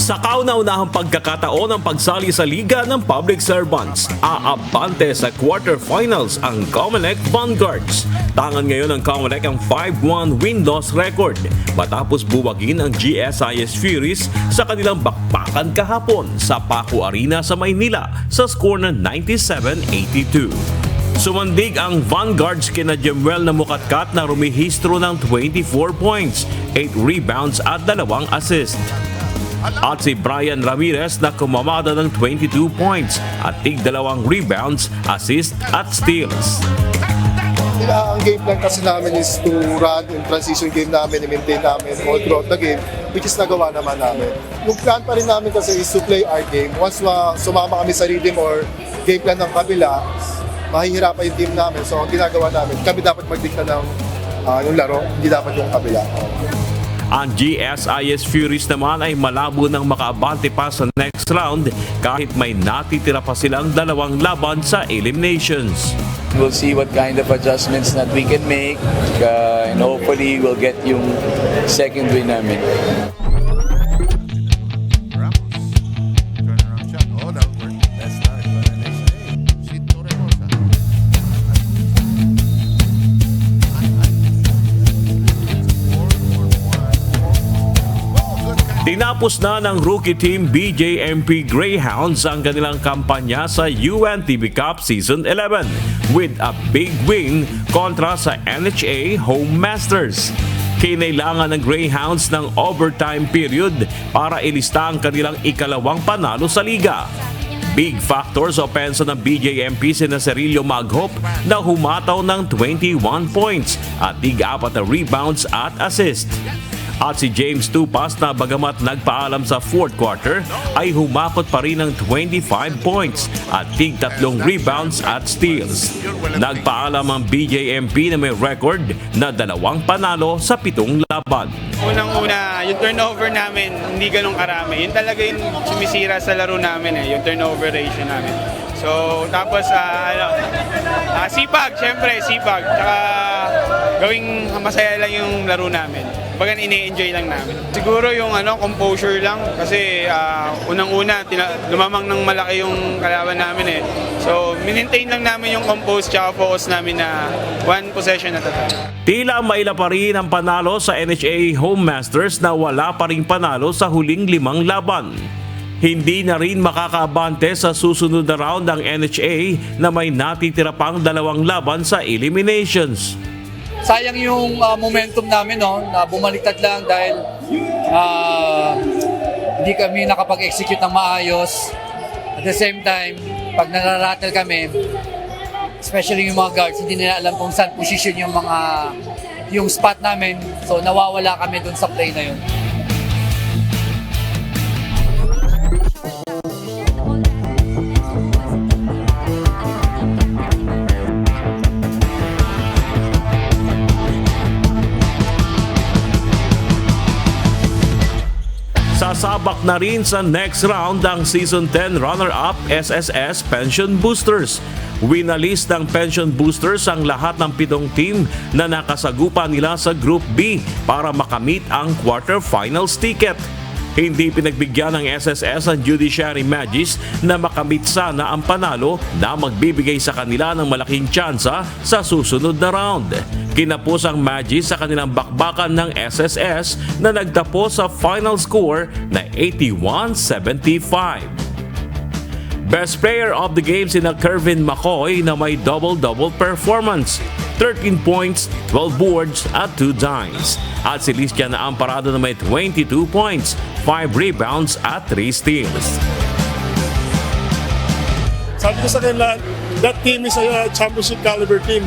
Sa kauna-unahang pagkakataon ng pagsali sa Liga ng Public Servants, aabante sa quarterfinals ang Comelec Vanguards. Tangan ngayon ng Comelec ang 5-1 win-loss record matapos buwagin ang GSIS Furies sa kanilang bakbakan kahapon sa Paco Arena sa Maynila sa score na 97-82. Sumandig ang Vanguards kina Jemuel na Mukatkat na rumihistro ng 24 points, 8 rebounds at 2 assist. At si Brian Ramirez na kumamada ng 22 points at tig-2 rebounds, assist at steals. Ang game plan kasi namin is to run yung transition game namin, i-maintain namin all throughout the game, which is nagawa naman namin. Yung plan pa rin namin kasi is to play our game. Once sumama kami sa rhythm or game plan ng kabila, mahihirapan yung team namin. So ang ginagawa namin, kami dapat magdikta ng yung laro, hindi dapat yung kabila. Ang GSIS Furies naman ay malabo ng makaabante pa sa next round kahit may natitira pa silang 2 laban sa eliminations. We'll see what kind of adjustments that we can make and hopefully we'll get yung second win namin. Tinapos na ng rookie team BJMP Greyhounds ang kanilang kampanya sa UNTV Cup Season 11 with a big win kontra sa NHA Home Masters. Kinailangan ng Greyhounds ng overtime period para ilista ang kanilang ikalawang panalo sa liga. Big factor sa opensa ng BJMP sina Cerilio Maghop na humataw ng 21 points at tig-4 na rebounds at assist. At si James Tupas na bagamat nagpaalam sa fourth quarter ay humakot pa rin ng 25 points at tig 3 rebounds at steals. Nagpaalam ang BJMP na may record na 2 panalo sa 7 laban. Unang-una, yung turnover namin hindi ganun karami. Yun talaga yung sumisira sa laro namin yung turnover ratio namin. So, tapos, sipag, syempre, sipag. Tsaka, gawing masaya lang yung laro namin. Bagan ini-enjoy lang namin. Siguro yung composure lang kasi unang-una, lumamang ng malaki yung kalaban namin So, minmaintain lang namin yung compose tsaka focus namin na one possession at a time. Tila maila pa rin ang panalo sa NHA Home Masters na wala pa rin panalo sa huling 5 laban. Hindi na rin makakabante sa susunod na round ang NHA na may natitira pang 2 laban sa eliminations. Sayang yung momentum namin na bumaliktad lang dahil hindi kami nakapag-execute ng maayos. At the same time, pag nararattle kami, especially yung mga guards, hindi nila alam kung saan position yung spot namin. So nawawala kami dun sa play na yun. Sasabak na rin sa next round ang Season 10 runner-up SSS Pension Boosters. Winalis ng Pension Boosters ang lahat ng 7 team na nakasagupa nila sa Group B para makamit ang quarterfinals ticket. Hindi pinagbigyan ng SSS ang Judiciary Magis na makamit sana ang panalo na magbibigay sa kanila ng malaking tsansa sa susunod na round. Kinapos ang Magis sa kanilang bakbakan ng SSS na nagtapos sa final score na 81-75. Best player of the game sina Kervin McCoy na may double-double performance. 13 points, 12 boards at 2 dimes. At si Liskia na ang parado na may 22 points, 5 rebounds at 3 steals. Sabi ko sa kanila, that team is a championship caliber team.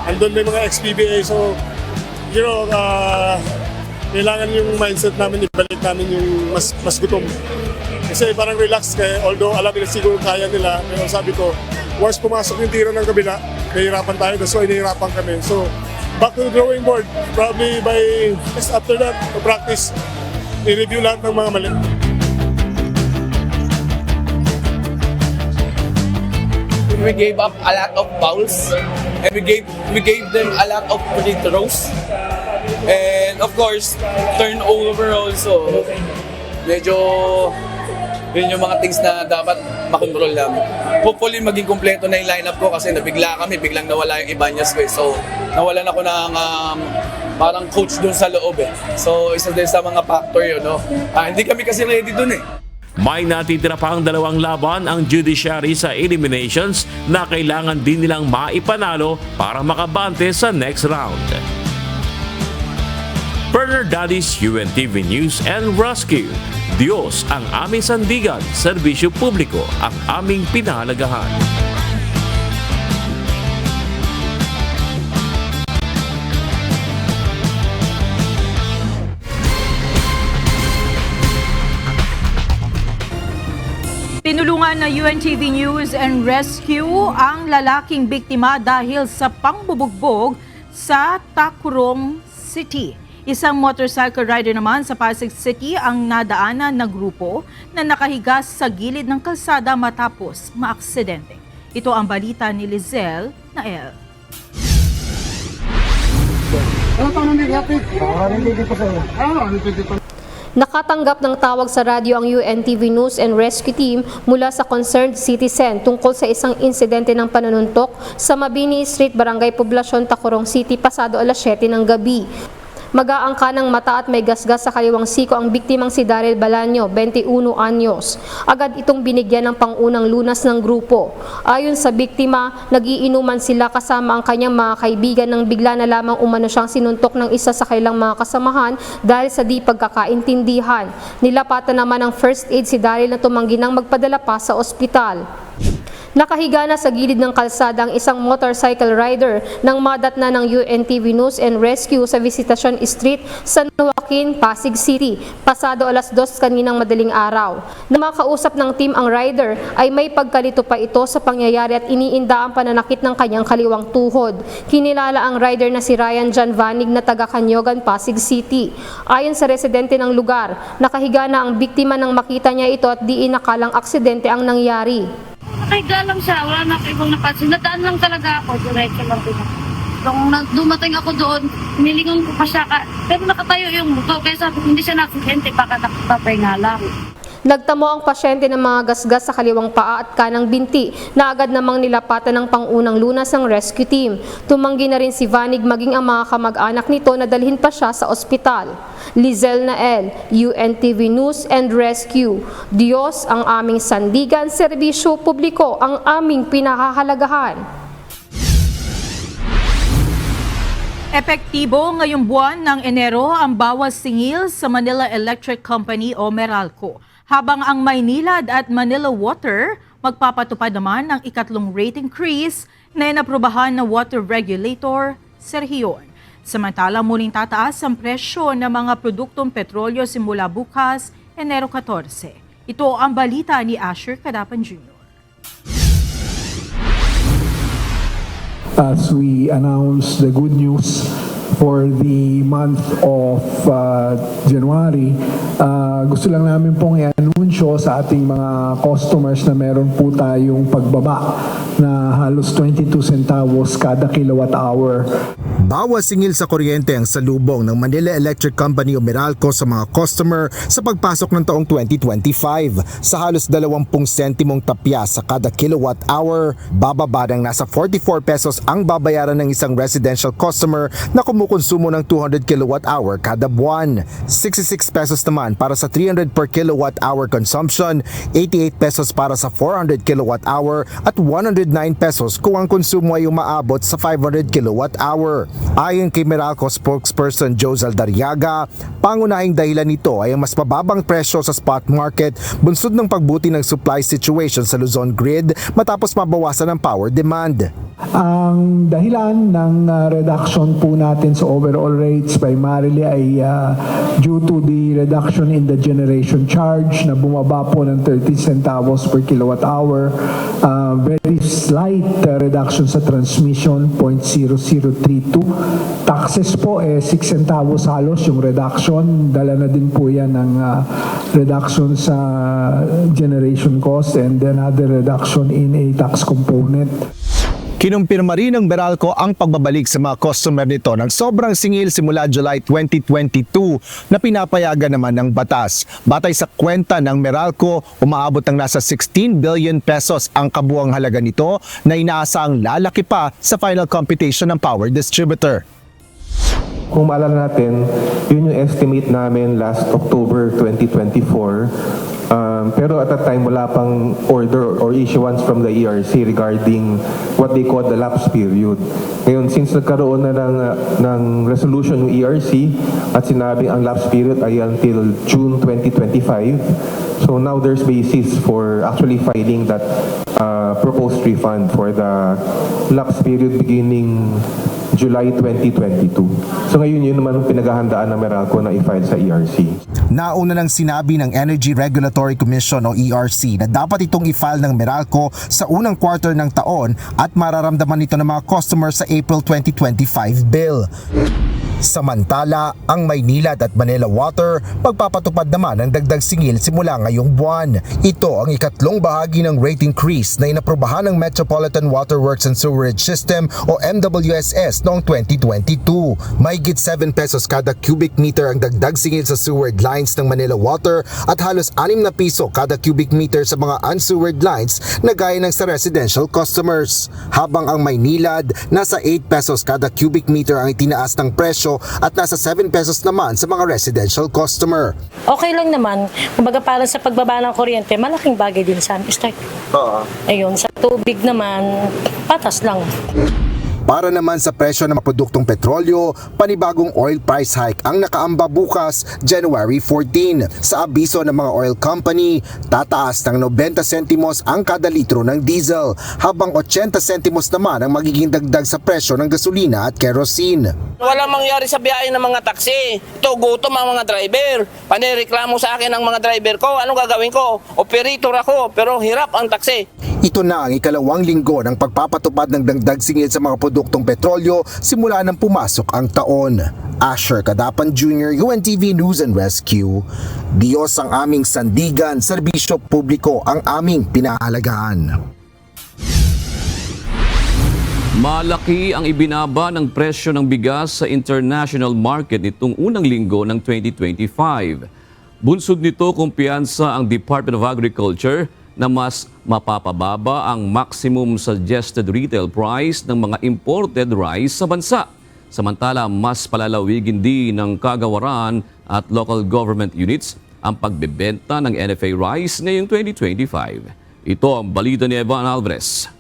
Andun may mga ex-PBA, so kailangan yung mindset namin, ibalik namin yung mas gutom. Kasi parang relax, although alam nila siguro kaya nila, pero sabi ko, once pumasok yung tira ng kabila, nahihirapan tayo, that's why nahihirapan kami. So, back to the drawing board. Probably by just after that, to practice, i-review lahat ng mga mali. We gave up a lot of fouls and we gave them a lot of free throws. And of course, turnover also. Medyo yun yung mga things na dapat makontrol namin. Hopefully maging kompleto na yung lineup ko kasi nabigla kami, biglang nawala yung Ibanez ko. So nawalan ako ng parang coach dun sa loob So isa din sa mga factor yun. Hindi kami kasi ready dun May natitira pang 2 laban ang Judiciary sa eliminations na kailangan din nilang maipanalo para makabante sa next round. Bernardadis, UNTV News and Rescue. Diyos ang aming sandigan, serbisyo publiko ang aming pinahalagahan. Tinulungan na UNTV News and Rescue ang lalaking biktima dahil sa pangbubugbog sa Tacurong City. Isang motorcycle rider naman sa Pasig City ang nadaanan na grupo na nakahiga sa gilid ng kalsada matapos maaksidente. Ito ang balita ni Lizelle Nael. Nakatanggap ng tawag sa radyo ang UNTV News and Rescue Team mula sa concerned citizen tungkol sa isang insidente ng panununtok sa Mabini Street, Barangay Poblacion, Tacurong City pasado alas 7 ng gabi. Mag-aangka ng mata at may gasgas sa kaliwang siko ang biktimang si Daryl Balaño, 21 anyos. Agad itong binigyan ng pangunang lunas ng grupo. Ayon sa biktima, nagiinuman sila kasama ang kanyang mga kaibigan nang bigla na lamang umano siyang sinuntok ng isa sa kanilang mga kasamahan dahil sa di pagkakaintindihan. Nilapatan naman ng first aid si Daryl na tumanggi nang magpadala pa sa ospital. Nakahiga na sa gilid ng kalsada ang isang motorcycle rider nang madatna ng UNTV News and Rescue sa Visitation Street, San Joaquin, Pasig City, pasado 2:00 kaninang madaling araw. Na makausap ng team ang rider ay may pagkalito pa ito sa pangyayari at iniinda ang pananakit ng kanyang kaliwang tuhod. Kinilala ang rider na si Ryan John Vanig na taga Kanyogan, Pasig City. Ayon sa residente ng lugar, nakahiga na ang biktima nang makita niya ito at di inakalang aksidente ang nangyari. Nakahiga lang siya, wala na ibang napansin. Nadaan lang talaga ako, diretso lang din ako. Nung dumating ako doon, nilingon ko pa siya, pero nakatayo yung muto, kaya sabi ko hindi siya nakakente, baka nakapapahinga lang. Nagtamo ang pasyente ng mga gasgas sa kaliwang paa at kanang binti na agad namang nilapatan ng pangunang lunas ng rescue team. Tumanggi na rin si Vanig maging ang mga kamag-anak nito na dalhin pa siya sa ospital. Lizel Nael, UNTV News and Rescue. Diyos ang aming sandigan, serbisyo publiko ang aming pinahahalagahan. Epektibo ngayong buwan ng Enero ang bawas singil sa Manila Electric Company o Meralco. Habang ang Maynilad at Manila Water magpapatupad naman ng ikatlong rate increase na inaprubahan ng water regulator, Serhion. Samantala, muling tataas ang presyo ng mga produktong petrolyo simula bukas, Enero 14. Ito ang balita ni Asher Cadapan Jr. As we announce the good news for the month of January, gusto lang namin pong i-anunsyo sa ating mga customers na meron po tayong pagbaba na halos 22 centavos kada kilowatt hour. Bawas singil sa kuryente ang salubong ng Manila Electric Company o Meralco sa mga customer sa pagpasok ng taong 2025. Sa halos 20 sentimong tapya sa kada kilowatt hour, bababa ng nasa 44 pesos ang babayaran ng isang residential customer na kumukonsumo ng 200 kilowatt hour kada buwan. 66 pesos naman para sa 300 per kilowatt hour consumption, 88 pesos para sa 400 kilowatt hour at 109 pesos kung ang konsumo ay umaabot sa 500 kilowatt hour. Ayon kay Meralco spokesperson Josel Dariaga, pangunahing dahilan nito ay ang mas mababang presyo sa spot market bunsod ng pagbuti ng supply situation sa Luzon grid matapos mabawasan ang power demand. Ang dahilan ng reduction po natin sa overall rates primarily ay due to the reduction in the generation charge na bumaba po ng 30 centavos per kilowatt hour, very slight reduction sa transmission 0.0032. Taxes po 6 centavos halos yung reduction, dala na din po yan ng reduction sa generation cost and another reduction in a tax component. Kinumpirma rin ng Meralco ang pagbabalik sa mga customer nito ng sobrang singil simula July 2022 na pinapayagan naman ng batas. Batay sa kwenta ng Meralco, umaabot ng nasa 16 billion pesos ang kabuang halaga nito na inaasang lalaki pa sa final computation ng power distributor. Kung maalala natin, yun yung estimate namin last October 2024. Pero at that time, wala pang order or issuance from the ERC regarding what they call the lapse period. Ngayon, since nagkaroon na ng resolution ng ERC at sinabi ang lapse period ay until June 2025, so now there's basis for actually filing that proposed refund for the lapse period beginning July 2022. So ngayon yun naman pinaghahandaan ng Meralco na i-file sa ERC. Nauna nang sinabi ng Energy Regulatory Commission o ERC na dapat itong i-file ng Meralco sa unang quarter ng taon at mararamdaman ito ng mga customers sa April 2025 bill. Samantala, ang Maynilad at Manila Water magpapatupad naman ng dagdag singil simula ngayong buwan. Ito ang ikatlong bahagi ng rate increase na inaprubahan ng Metropolitan Water Works and Sewerage System o MWSS noong 2022. Mahigit 7 pesos kada cubic meter ang dagdag singil sa sewered lines ng Manila Water at halos 6 na piso kada cubic meter sa mga unsewered lines na gaya ng sa residential customers. Habang ang Maynilad, nasa 8 pesos kada cubic meter ang itinaas ng presyo at nasa 7 pesos naman sa mga residential customer. Okay lang naman. Kumbaga para sa pagbaba ng kuryente, malaking bagay din sa amin. Ayun, sa tubig naman, patas lang. Para naman sa presyo ng mga produktong petrolyo, panibagong oil price hike ang nakaamba bukas, January 14. Sa abiso ng mga oil company, tataas ng 90 sentimos ang kada litro ng diesel, habang 80 sentimos naman ang magiging dagdag sa presyo ng gasolina at kerosene. Walang mangyari sa biyahe ng mga taxi. Ito, gutom ang mga driver. Panireklamo sa akin ng mga driver ko, anong gagawin ko? Operator ako, pero hirap ang taxi. Ito na ang ikalawang linggo ng pagpapatupad ng dagdag singil sa mga produktong petrolyo simula nang pumasok ang taon. Asher Kadapan Jr., UNTV News and Rescue. Diyos ang aming sandigan, serbisyo publiko ang aming pinahalagahan. Malaki ang ibinaba ng presyo ng bigas sa international market nitong unang linggo ng 2025. Bunsod nito kumpiyansa ang Department of Agriculture na mas mapapababa ang maximum suggested retail price ng mga imported rice sa bansa. Samantala, mas palalawigin din ng kagawaran at local government units ang pagbebenta ng NFA rice ngayong 2025. Ito ang balita ni Evan Alvarez.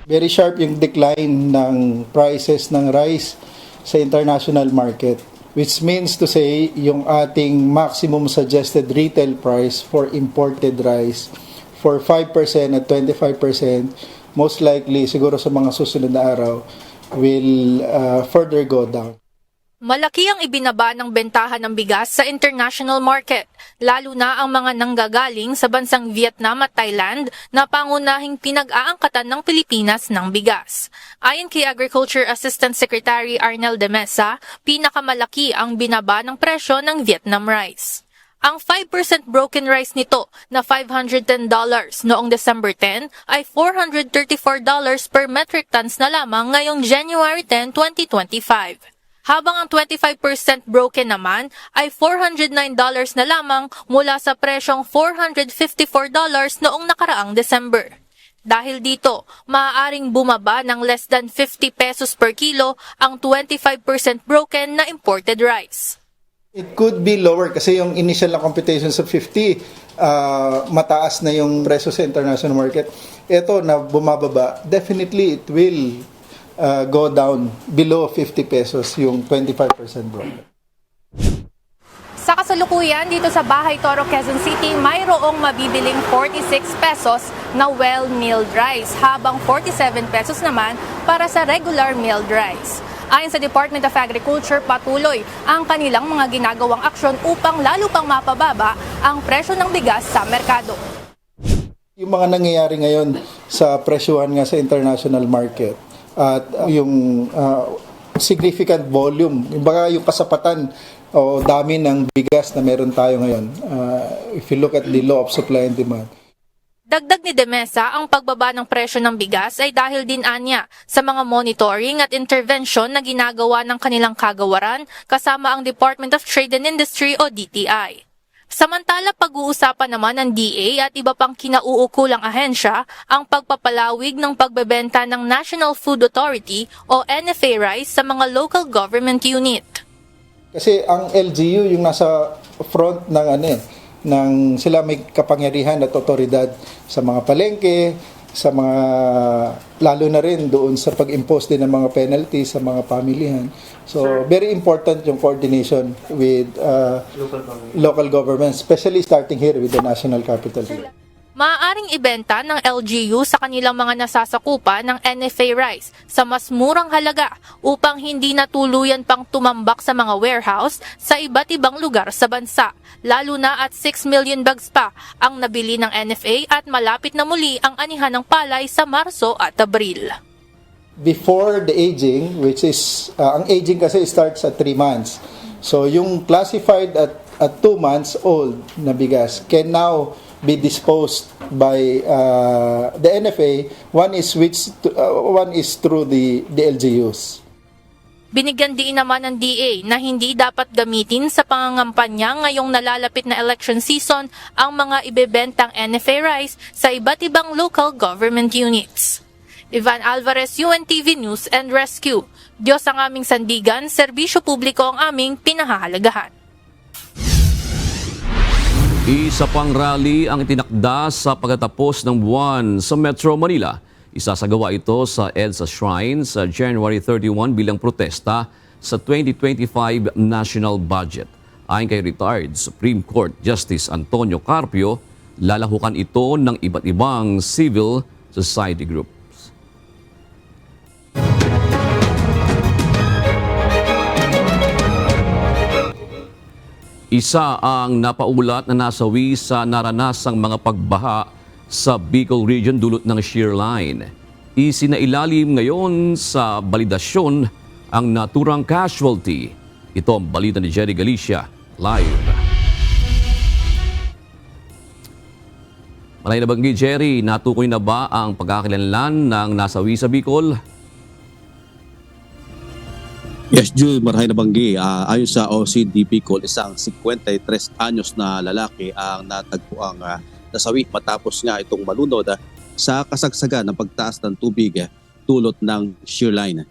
Very sharp yung decline ng prices ng rice sa international market, which means to say yung ating maximum suggested retail price for imported rice for 5% at 25%, most likely siguro sa mga susunod na araw will further go down. Malaki ang ibinaba ng bentahan ng bigas sa international market, lalo na ang mga nanggagaling sa bansang Vietnam at Thailand na pangunahing pinag-aangkatan ng Pilipinas ng bigas. Ayon kay Agriculture Assistant Secretary Arnel de Mesa, pinakamalaki ang binaba ng presyo ng Vietnam rice. Ang 5% broken rice nito na $510 noong December 10 ay $434 per metric tons na lamang ngayong January 10, 2025. Habang ang 25% broken naman ay $409 na lamang mula sa presyong $454 noong nakaraang December. Dahil dito, maaaring bumaba ng less than 50 pesos per kilo ang 25% broken na imported rice. It could be lower kasi yung initial na computation sa 50, mataas na yung presyo sa international market. Ito na bumababa, definitely it will go down below 50 pesos yung 25% broken. Sa kasalukuyan dito sa Bahay Toro, Quezon City, mayroong mabibiling 46 pesos na well-milled rice, habang 47 pesos naman para sa regular milled rice. Ayon sa Department of Agriculture, patuloy ang kanilang mga ginagawang aksyon upang lalo pang mapababa ang presyo ng bigas sa merkado. Yung mga nangyayari ngayon sa presyuhan nga sa international market at yung significant volume, yung kasapatan o dami ng bigas na meron tayo ngayon, if you look at the law of supply and demand. Dagdag ni De Mesa, ang pagbaba ng presyo ng bigas ay dahil din anya sa mga monitoring at intervention na ginagawa ng kanilang kagawaran kasama ang Department of Trade and Industry o DTI. Samantala, pag-uusapan naman ng DA at iba pang kinauukulang ahensya ang pagpapalawig ng pagbebenta ng National Food Authority o NFA rice sa mga local government unit. Kasi ang LGU yung nasa front ng sila may kapangyarihan at otoridad sa mga palengke, sa mga lalo na rin doon sa pag-impose din ng mga penalty sa mga pamilihan. So very important yung coordination with local governments, especially starting here with the National Capital. Maaaring ibenta ng LGU sa kanilang mga nasasakupan ng NFA rice sa mas murang halaga upang hindi na tuluyan pang tumambak sa mga warehouse sa iba't ibang lugar sa bansa, lalo na at 6 million bags pa ang nabili ng NFA at malapit na muli ang anihan ng palay sa Marso at Abril. Before the aging, which is, ang aging kasi starts at 3 months. So yung classified at 2 months old na bigas can now be disposed by the NFA. One is through the LGUs. Binigyan din naman ng DA na hindi dapat gamitin sa pangangampanya ngayong nalalapit na election season ang mga ibebentang NFA rice sa iba't ibang local government units. Ivan Alvarez, UNTV News and Rescue. Diyos ang aming sandigan, serbisyo publiko ang aming pinahahalagahan. Isa pang rally ang itinakda sa pagtatapos ng buwan sa Metro Manila. Isasagawa ito sa EDSA Shrine sa January 31 bilang protesta sa 2025 national budget. Ayon kay retired Supreme Court Justice Antonio Carpio, lalahukan ito ng iba't ibang civil society groups. Isa ang napaulat na nasawi sa naranasang mga pagbaha sa Bicol Region dulot ng shear line. Isinailalim ngayon sa balidasyon ang naturang casualty. Ito ang balita ni Jerry Galicia, live. Malay na banggi, Jerry, natukoy na ba ang pagkakakilanlan ng nasawi sa Bicol? Yes, Jules, marahay na banggi. Ayon sa OCD Bicol, isang 53 anyos na lalaki ang natagpuang nasawi matapos nga itong malunod sa kasagsagan ng pagtaas ng tubig dulot ng shear line.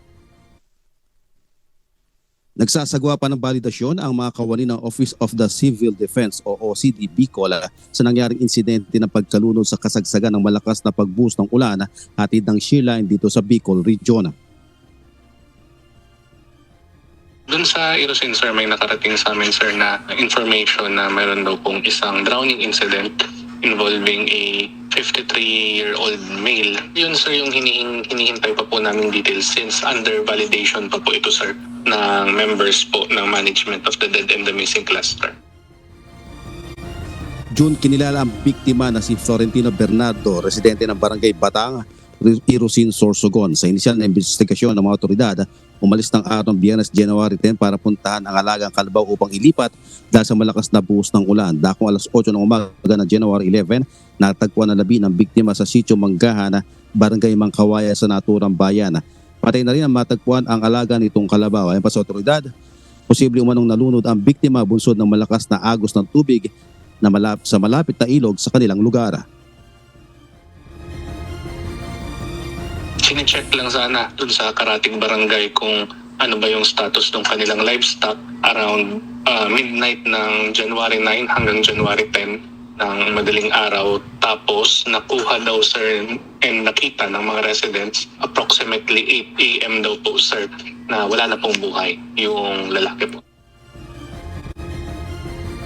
Nagsasagawa pa ng validasyon ang mga kawani ng Office of the Civil Defense o OCD Bicol sa nangyaring insidente ng pagkalunod sa kasagsagan ng malakas na pagbuhos ng ulan hatid ng shear line dito sa Bicol Region. Doon sa Irosin, sir, may nakarating sa amin, sir, na information na mayroon daw pong isang drowning incident involving a 53-year-old male. Yun, sir, yung hinihintay pa po namin details since under validation pa po ito, sir, ng members po ng management of the dead and the missing cluster. June, kinilala ang biktima na si Florentino Bernardo, residente ng Barangay Batang, Irosin, Sorsogon. Sa inisyal na investigasyon ng mga otoridad, umalis ng araw ng Biyernes, January 10 para puntahan ang alagang kalabaw upang ilipat dahil sa malakas na buhos ng ulan. Dakong alas 8 ng umaga ng January 11, natagpuan na labi ng biktima sa sitio Manggahan, Barangay Mangkawaya sa naturang bayan. Patay na rin ang matagpuan ang alaga nitong kalabaw. Ayon pa sa otoridad, posible umanong nalunod ang biktima bunsod ng malakas na agos ng tubig na sa malapit na ilog sa kanilang lugar. Sine-check lang sana dun sa karating barangay kung ano ba yung status ng kanilang livestock around midnight ng January 9 hanggang January 10 ng madaling araw. Tapos nakuha daw, sir, and nakita ng mga residents approximately 8 a.m. daw po, sir, na wala na pong buhay yung lalaki po.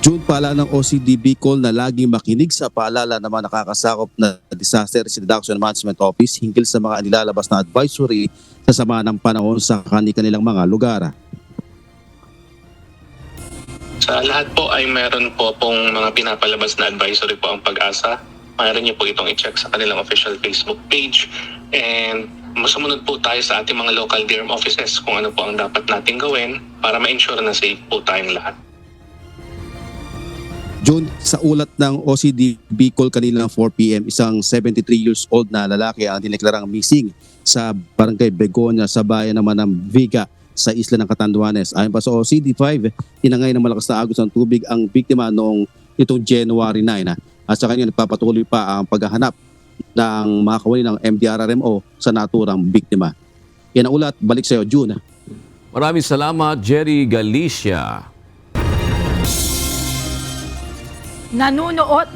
June, paalala ng OCD Bicol na laging makinig sa paalala ng mga nakakasakop na Disaster Risk Reduction Management Office hinggil sa mga nilalabas na advisory sa sama ng panahon sa kanilang mga lugar. Sa lahat po ay meron po pong mga pinapalabas na advisory po ang Pag-asa. Mayroon niyo po itong i-check sa kanilang official Facebook page. And masumunod po tayo sa ating mga local DIRM offices kung ano po ang dapat nating gawin para ma-ensure na safe po tayong lahat. June, sa ulat ng OCD Bicol kanina 4 p.m., isang 73 years old na lalaki ang dineklarang missing sa Barangay Begonia sa bayan naman ng Viga sa isla ng Catanduanes. Ayon pa sa OCD5, tinangay ng malakas na agos ng tubig ang biktima noong itong January 9. At sa kanya nagpapatuloy pa ang paghahanap ng mga kawani ng MDRRMO sa naturang biktima. Yan ang ulat. Balik sa iyo, June. Maraming salamat, Jerry Galicia. Nanunuot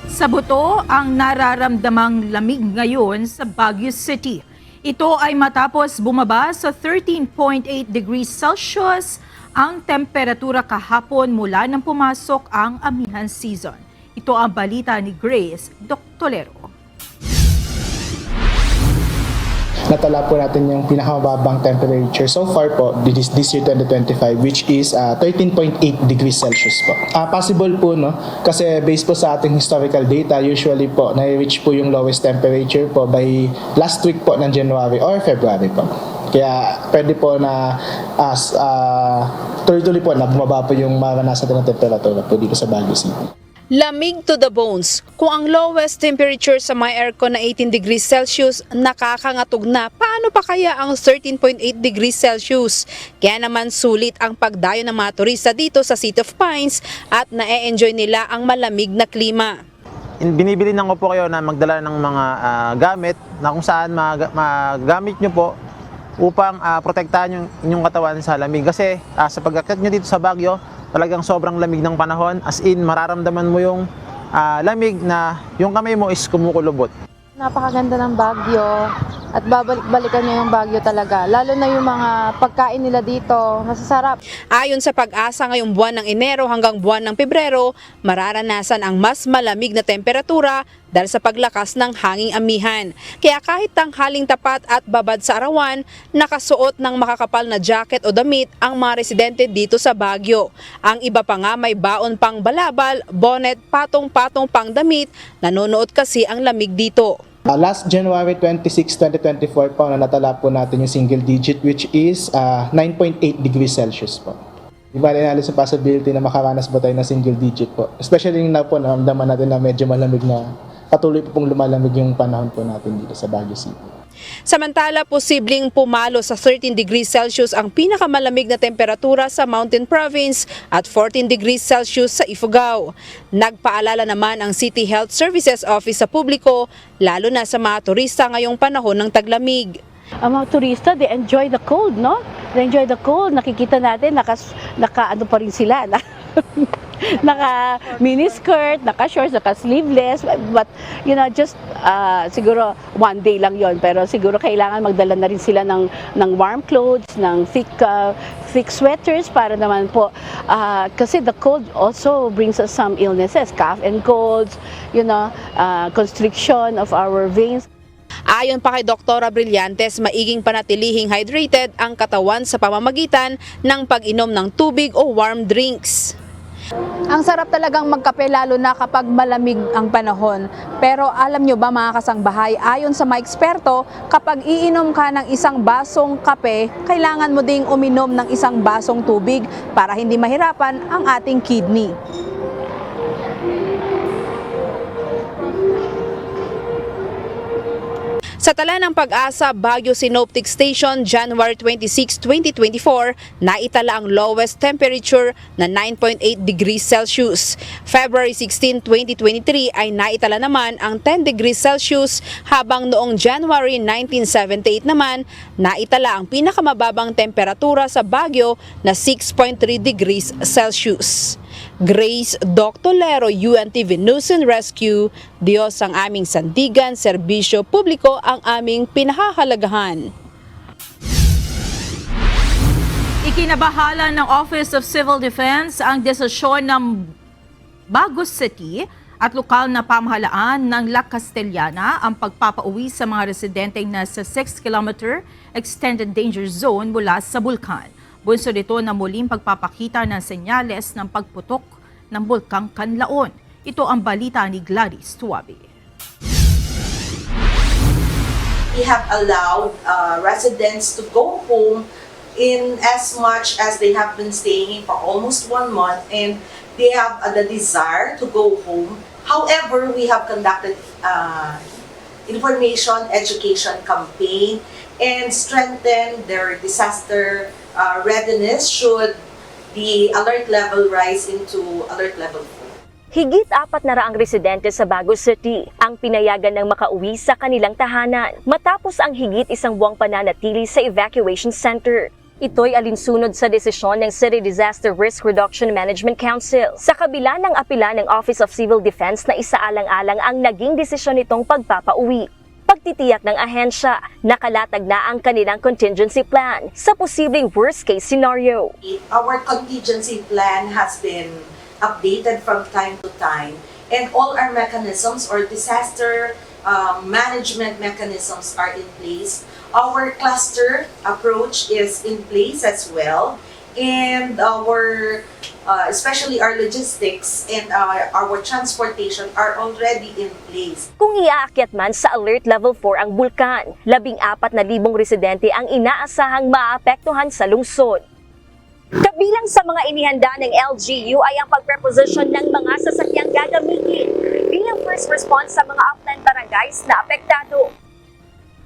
sa buto ang nararamdamang lamig ngayon sa Baguio City. Ito ay matapos bumaba sa 13.8 degrees Celsius ang temperatura kahapon mula nang pumasok ang amihan season. Ito ang balita ni Grace Doctolero. Natala po natin yung pinakamababang temperature so far po this year 2025, which is 13.8 degrees Celsius po. Possible po, no, kasi based po sa ating historical data, usually po na-reach po yung lowest temperature po by last week po ng January or February po. Kaya pwede po na tuloy-tuloy po na bumaba po yung maranasan ng temperatura po dito sa Baguio City. Lamig to the bones. Kung ang lowest temperature sa may aircon na 18 degrees Celsius, nakakangatog na, paano pa kaya ang 13.8 degrees Celsius? Kaya naman sulit ang pagdayo ng mga turista dito sa City of Pines at na-enjoy nila ang malamig na klima. Binibili ko po kayo na magdala ng mga gamit na kung saan magamit nyo po upang protektahan yung inyong katawan sa lamig. Kasi sa pag-akyat nyo dito sa Baguio, talagang sobrang lamig ng panahon. As in, mararamdaman mo yung lamig na yung kamay mo is kumukulubot. Napakaganda ng Baguio at babalik-balikan niya yung Baguio talaga. Lalo na yung mga pagkain nila dito, masasarap. Ayon sa Pag-asa, ngayong buwan ng Enero hanggang buwan ng Pebrero, mararanasan ang mas malamig na temperatura dahil sa paglakas ng hanging amihan. Kaya kahit tanghaling tapat at babad sa arawan, nakasuot ng makakapal na jacket o damit ang mga residente dito sa Baguio. Ang iba pa nga may baon pang balabal, bonnet, patong-patong pang damit, nanonood kasi ang lamig dito. Last January 26, 2024 po, natala po natin yung single digit which is 9.8 degrees Celsius po. Di ba inalis yung possibility na makaranas po tayo ng single digit po. Especially na po, naramdaman natin na medyo malamig na patuloy po pong lumalamig yung panahon po natin dito sa Baguio City. Samantala, posibleng pumalo sa 13 degrees Celsius ang pinakamalamig na temperatura sa Mountain Province at 14 degrees Celsius sa Ifugao. Nagpaalala naman ang City Health Services Office sa publiko, lalo na sa mga turista ngayong panahon ng taglamig. Ang mga turista, they enjoy the cold, no? They enjoy the cold. Nakikita natin, naka pa rin sila. Naka miniskirt, naka shorts, naka sleeveless, but just siguro one day lang yon, pero siguro kailangan magdala na rin sila ng warm clothes, ng thick sweaters para naman po kasi the cold also brings us some illnesses, cough and colds, constriction of our veins. Ayon pa kay Dr. Brillantes, maiging panatilihing hydrated ang katawan sa pamamagitan ng pag-inom ng tubig o warm drinks. Ang sarap talagang magkape lalo na kapag malamig ang panahon. Pero alam nyo ba mga kasangbahay, ayon sa mga eksperto, kapag iinom ka ng isang basong kape, kailangan mo ding uminom ng isang basong tubig para hindi mahirapan ang ating kidney. Sa tala ng Pag-asa Baguio Synoptic Station, January 26, 2024, naitala ang lowest temperature na 9.8 degrees Celsius. February 16, 2023 ay naitala naman ang 10 degrees Celsius, habang noong January 1978 naman, naitala ang pinakamababang temperatura sa Baguio na 6.3 degrees Celsius. Grace Doctolero, UNTV News and Rescue. Diyos ang aming sandigan, serbisyo publiko ang aming pinahahalagahan. Ikinabahala ng Office of Civil Defense ang desisyon ng Bagos City at lokal na pamahalaan ng La Castellana ang pagpapauwi sa mga residenteng nasa 6-kilometer extended danger zone mula sa bulkan. Bunso nito na muling pagpapakita ng senyales ng pagputok ng bulkang Kanlaon. Ito ang balita ni Gladys Tuabi. We have allowed residents to go home in as much as they have been staying for almost 1 month, and they have the desire to go home. However, we have conducted information education campaign and strengthened their disaster readiness should the alert level rise into alert level 4. Higit 400 residente sa Bagos City ang pinayagan ng makauwi sa kanilang tahanan matapos ang higit 1 buwang pananatili sa evacuation center. Ito'y alinsunod sa desisyon ng City Disaster Risk Reduction Management Council. Sa kabila ng apela ng Office of Civil Defense na isaalang-alang ang naging desisyon nitong pagpapauwi. Pagtitiyak ng ahensya, nakalatag na ang kanilang contingency plan sa posibleng worst-case scenario. Our contingency plan has been updated from time to time, and all our mechanisms or disaster management mechanisms are in place. Our cluster approach is in place as well, and our especially our logistics and our transportation are already in place. Kung iaakyat man sa Alert Level 4 ang bulkan, 14,000 residente ang inaasahang maapektuhan sa lungsod. Kabilang sa mga inihanda ng LGU ay ang pagpreposition ng mga sasakyang gagamitin bilang first response sa mga upland barangays na apektado.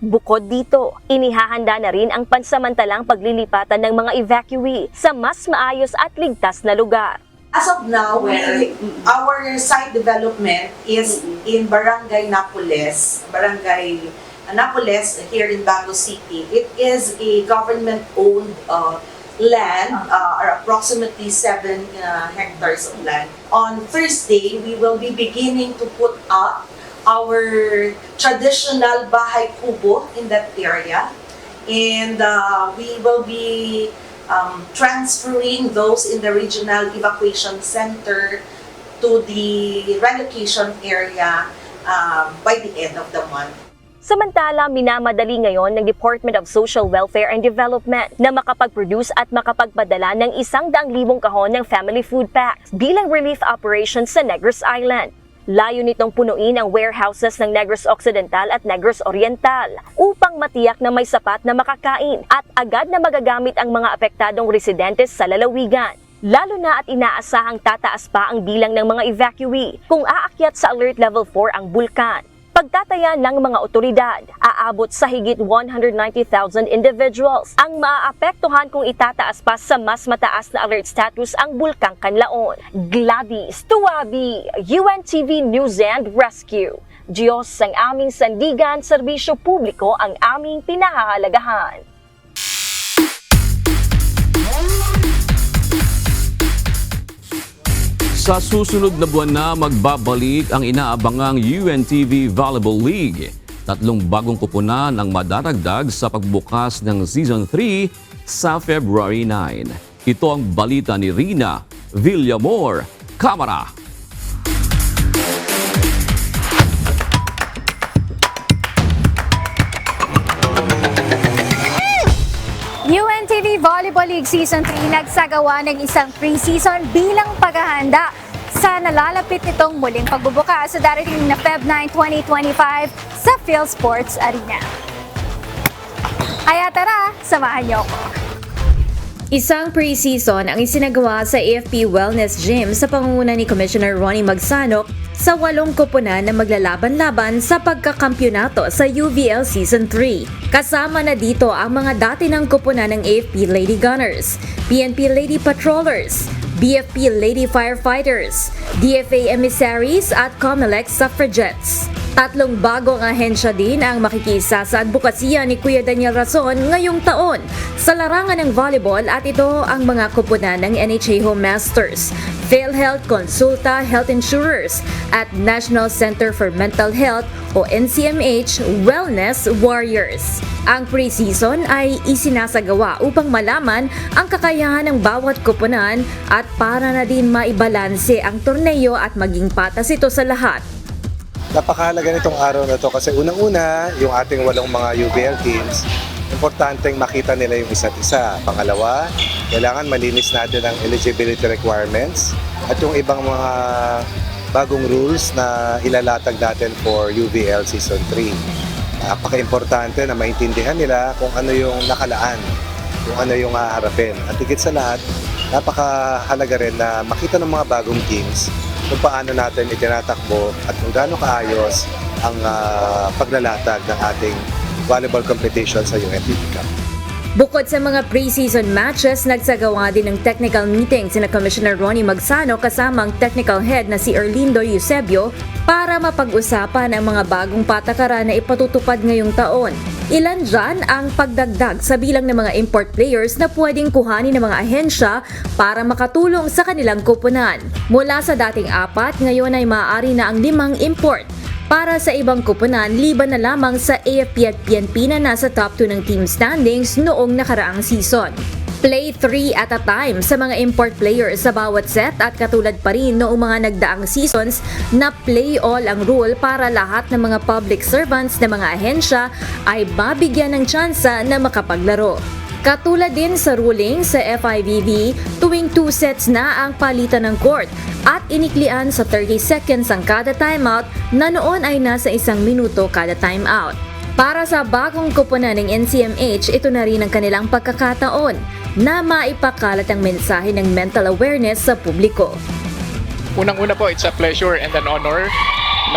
Bukod dito, inihahanda na rin ang pansamantalang paglilipatan ng mga evacuee sa mas maayos at ligtas na lugar. As of now, our site development is in Barangay Napoles, here in Baguio City. It is a government-owned land, or approximately 7 hectares of land. On Thursday, we will be beginning to put up our traditional bahay kubo in that area. And we will be transferring those in the regional evacuation center to the relocation area by the end of the month. Samantala, minamadali ngayon ng Department of Social Welfare and Development na makapag-produce at makapagpadala ng 100,000 kahon ng family food packs bilang relief operations sa Negros Island. Layo nitong punuin ang warehouses ng Negros Occidental at Negros Oriental upang matiyak na may sapat na makakain at agad na magagamit ang mga apektadong residentes sa lalawigan. Lalo na at inaasahang tataas pa ang bilang ng mga evacuee kung aakyat sa Alert Level 4 ang bulkan. Pagtataya ng mga otoridad, aabot sa higit 190,000 individuals ang maaapektuhan kung itataas pa sa mas mataas na alert status ang Bulkang Kanlaon. Gladys Tuwabi, UNTV News and Rescue. Diyos ang aming sandigan, serbisyo publiko ang aming pinahahalagahan. Sa susunod na buwan na magbabalik ang inaabangang UNTV Volleyball League. 3 bagong kupunan ang madaragdag sa pagbukas ng Season 3 sa February 9. Ito ang balita ni Rina Villamor. Kamara! UNTV Volleyball League Season 3 nagsagawa ng isang pre-season bilang paghahanda sa nalalapit nitong muling pagbubukas sa darating na Feb 9, 2025 sa PhilSports Arena. Kaya tara, samahan niyo ako. Isang pre-season ang isinagawa sa AFP Wellness Gym sa pangunguna ni Commissioner Ronnie Magsanok sa 8 koponan na maglalaban-laban sa pagkakampyonato sa UVL Season 3. Kasama na dito ang mga dati ng koponan ng AFP Lady Gunners, PNP Lady Patrollers, BFP Lady Firefighters, DFA Emissaries at COMELEC Suffragettes. 3 bagong ahensya din ang makikisa sa advokasya ni Kuya Daniel Rason ngayong taon sa larangan ng volleyball at ito ang mga koponan ng NHA Home Masters, PhilHealth Consulta Health Insurers at National Center for Mental Health o NCMH Wellness Warriors. Ang pre-season ay isinasagawa upang malaman ang kakayahan ng bawat koponan at para na din maibalanse ang torneo at maging patas ito sa lahat. Napakahalaga nitong araw na to kasi unang-una, yung ating 8 mga UVL teams, importanteng makita nila yung isa't isa. Pangalawa, kailangan malinis natin ang eligibility requirements at yung ibang mga bagong rules na ilalatag natin for UVL Season 3. Napaka-importante na maintindihan nila kung ano yung nakalaan, kung ano yung haharapin. At higit sa lahat, napakahalaga rin na makita ng mga bagong teams kung paano natin itinatakbo at kung gaano kaayos ang paglalatag ng ating volleyball competition sa UNTV Cup. Bukod sa mga pre-season matches, nagsagawa din ng technical meeting sina Commissioner Ronnie Magsano kasama ang technical head na si Erlindo Eusebio para mapag-usapan ang mga bagong patakaran na ipatutupad ngayong taon. Ilan dyan ang pagdagdag sa bilang ng mga import players na pwedeng kuhanin ng mga ahensya para makatulong sa kanilang koponan. Mula sa dating 4, ngayon ay maaari na ang 5 import. Para sa ibang koponan, liban na lamang sa AFP at PNP na nasa top 2 ng team standings noong nakaraang season. Play 3 at a time sa mga import players sa bawat set at katulad pa rin noong mga nagdaang seasons na play all ang rule para lahat ng mga public servants na mga ahensya ay mabigyan ng tsansa na makapaglaro. Katulad din sa ruling sa FIVB, tuwing 2 sets na ang palitan ng court at iniklian sa 30 seconds ang kada timeout na noon ay nasa 1 minuto kada timeout. Para sa bagong koponan ng NCMH, ito na rin ang kanilang pagkakataon na maipakalat ang mensahe ng mental awareness sa publiko. Unang-una po, it's a pleasure and an honor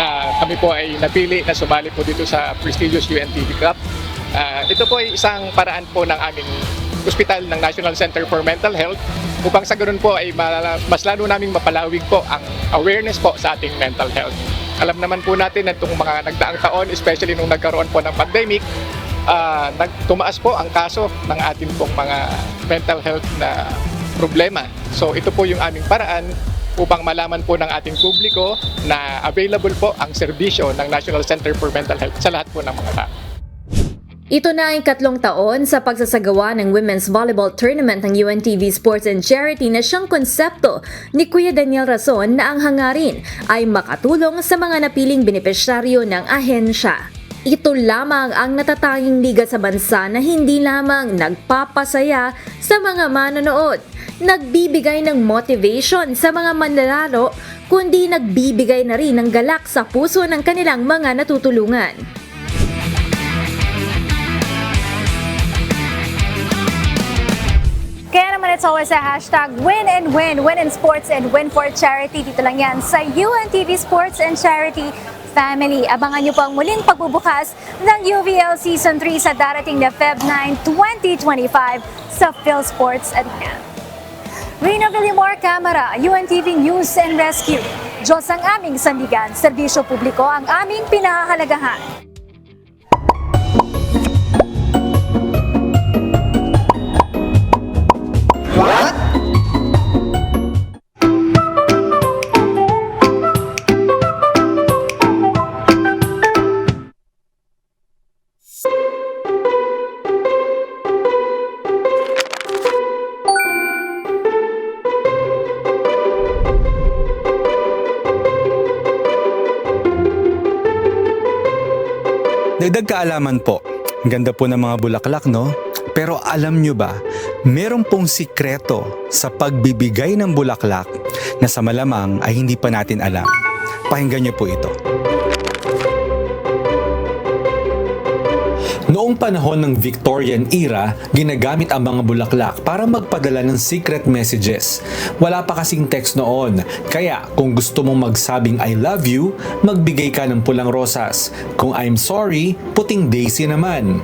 na kami po ay napili na sumali po dito sa prestigious UNTV Cup. Ito po ay isang paraan po ng aming ospital ng National Center for Mental Health upang sa ganoon po ay mas lalo naming mapalawig po ang awareness po sa ating mental health. Alam naman po natin na itong mga nagdaang taon, especially nung nagkaroon po ng pandemic, tumaas po ang kaso ng ating pong mga mental health na problema. So ito po yung aming paraan upang malaman po ng ating publiko na available po ang serbisyo ng National Center for Mental Health sa lahat po ng mga tao. Ito na ang 3 taon sa pagsasagawa ng Women's Volleyball Tournament ng UNTV Sports and Charity na siyang konsepto ni Kuya Daniel Rason na ang hangarin ay makatulong sa mga napiling benepisyaryo ng ahensya. Ito lamang ang natatanging liga sa bansa na hindi lamang nagpapasaya sa mga manonood, nagbibigay ng motivation sa mga manlalaro, kundi nagbibigay na rin ng galak sa puso ng kanilang mga natutulungan. Kaya naman it's always a hashtag win and win, win in sports and win for charity. Dito lang yan sa UNTV Sports and Charity Family. Abangan nyo po ang muling pagbubukas ng UVL Season 3 sa darating na Feb 9, 2025 sa PhilSports Arena. Rina Villamor, Camera, UNTV News and Rescue. Diyos ang aming sandigan, serbisyo publiko ang aming pinahahalagahan. What? Dagdag kaalaman po. Ganda po ng mga bulaklak, no? Pero alam nyo ba, meron pong sikreto sa pagbibigay ng bulaklak na sa malamang ay hindi pa natin alam. Pakinggan nyo po ito. Noong panahon ng Victorian era, ginagamit ang mga bulaklak para magpadala ng secret messages. Wala pa kasing text noon, kaya kung gusto mong magsabing I love you, magbigay ka ng pulang rosas. Kung I'm sorry, puting daisy naman.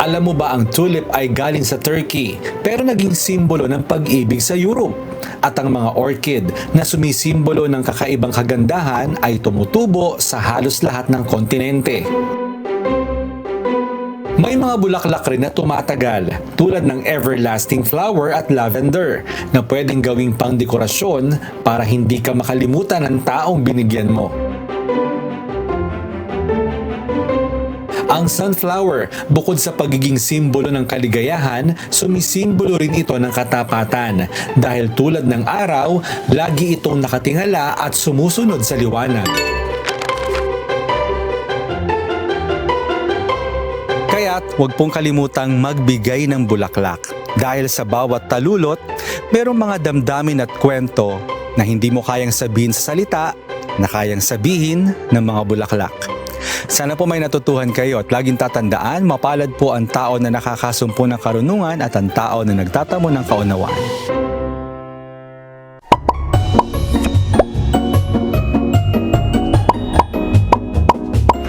Alam mo ba ang tulip ay galing sa Turkey pero naging simbolo ng pag-ibig sa Europe? At ang mga orchid na sumisimbolo ng kakaibang kagandahan ay tumutubo sa halos lahat ng kontinente. May mga bulaklak rin na tumatagal tulad ng everlasting flower at lavender na pwedeng gawing pangdekorasyon para hindi ka makalimutan ng taong binigyan mo. Ang sunflower, bukod sa pagiging simbolo ng kaligayahan, sumisimbolo rin ito ng katapatan dahil tulad ng araw, lagi itong nakatingala at sumusunod sa liwanag. Kaya't huwag pong kalimutang magbigay ng bulaklak dahil sa bawat talulot, mayroong mga damdamin at kwento na hindi mo kayang sabihin sa salita na kayang sabihin ng mga bulaklak. Sana po may natutuhan kayo at laging tatandaan, mapalad po ang tao na nakakasumpo ng karunungan at ang tao na nagtatamo ng kaunawaan.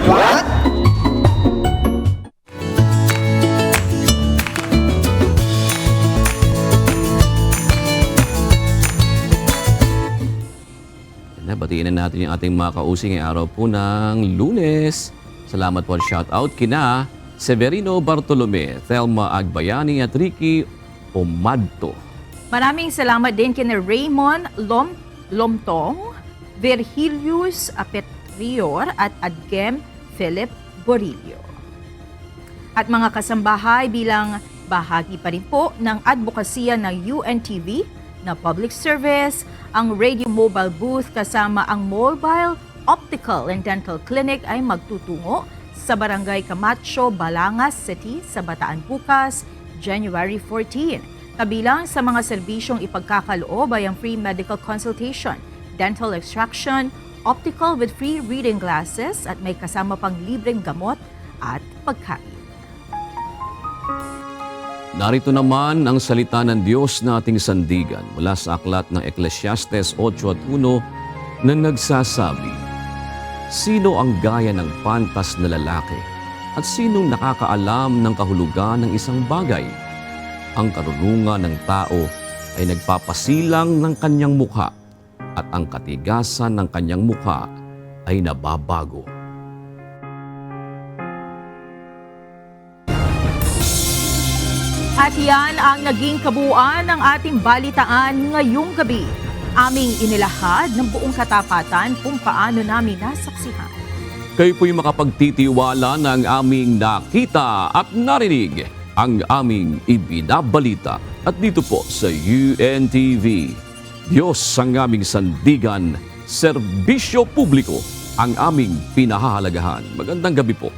What? Batiin na natin yung ating mga kausing ngayong araw po ng Lunes. Salamat po at shoutout kina Severino Bartolome, Thelma Agbayani at Ricky Omadto. Maraming salamat din kina Raymond Lomtong, Virgilius Apetrior at Adgem Philip Borillo. At mga kasambahay, bilang bahagi pa rin po ng advokasya ng UNTV na public service, ang radio mobile booth kasama ang mobile optical and dental clinic ay magtutungo sa Barangay Camacho, Balangas City sa Bataan bukas, January 14. Kabilang sa mga serbisyong ipagkakaloob ay ang free medical consultation, dental extraction, optical with free reading glasses at may kasama pang libreng gamot at pagkain. Narito naman ang salita ng Diyos na ating sandigan mula sa aklat ng Ecclesiastes 8:1 na nagsasabi, sino ang gaya ng pantas na lalaki at sinong nakakaalam ng kahulugan ng isang bagay? Ang karunungan ng tao ay nagpapasilang ng kanyang mukha at ang katigasan ng kanyang mukha ay nababago. At yan ang naging kabuuan ng ating balitaan ngayong gabi. Aming inilahad ng buong katapatan kung paano namin nasaksihan. Kayo po'y makapagtitiwala ng aming nakita at narinig, ang aming ibinabalita. At dito po sa UNTV, Diyos ang aming sandigan, serbisyo publiko ang aming pinahahalagahan. Magandang gabi po.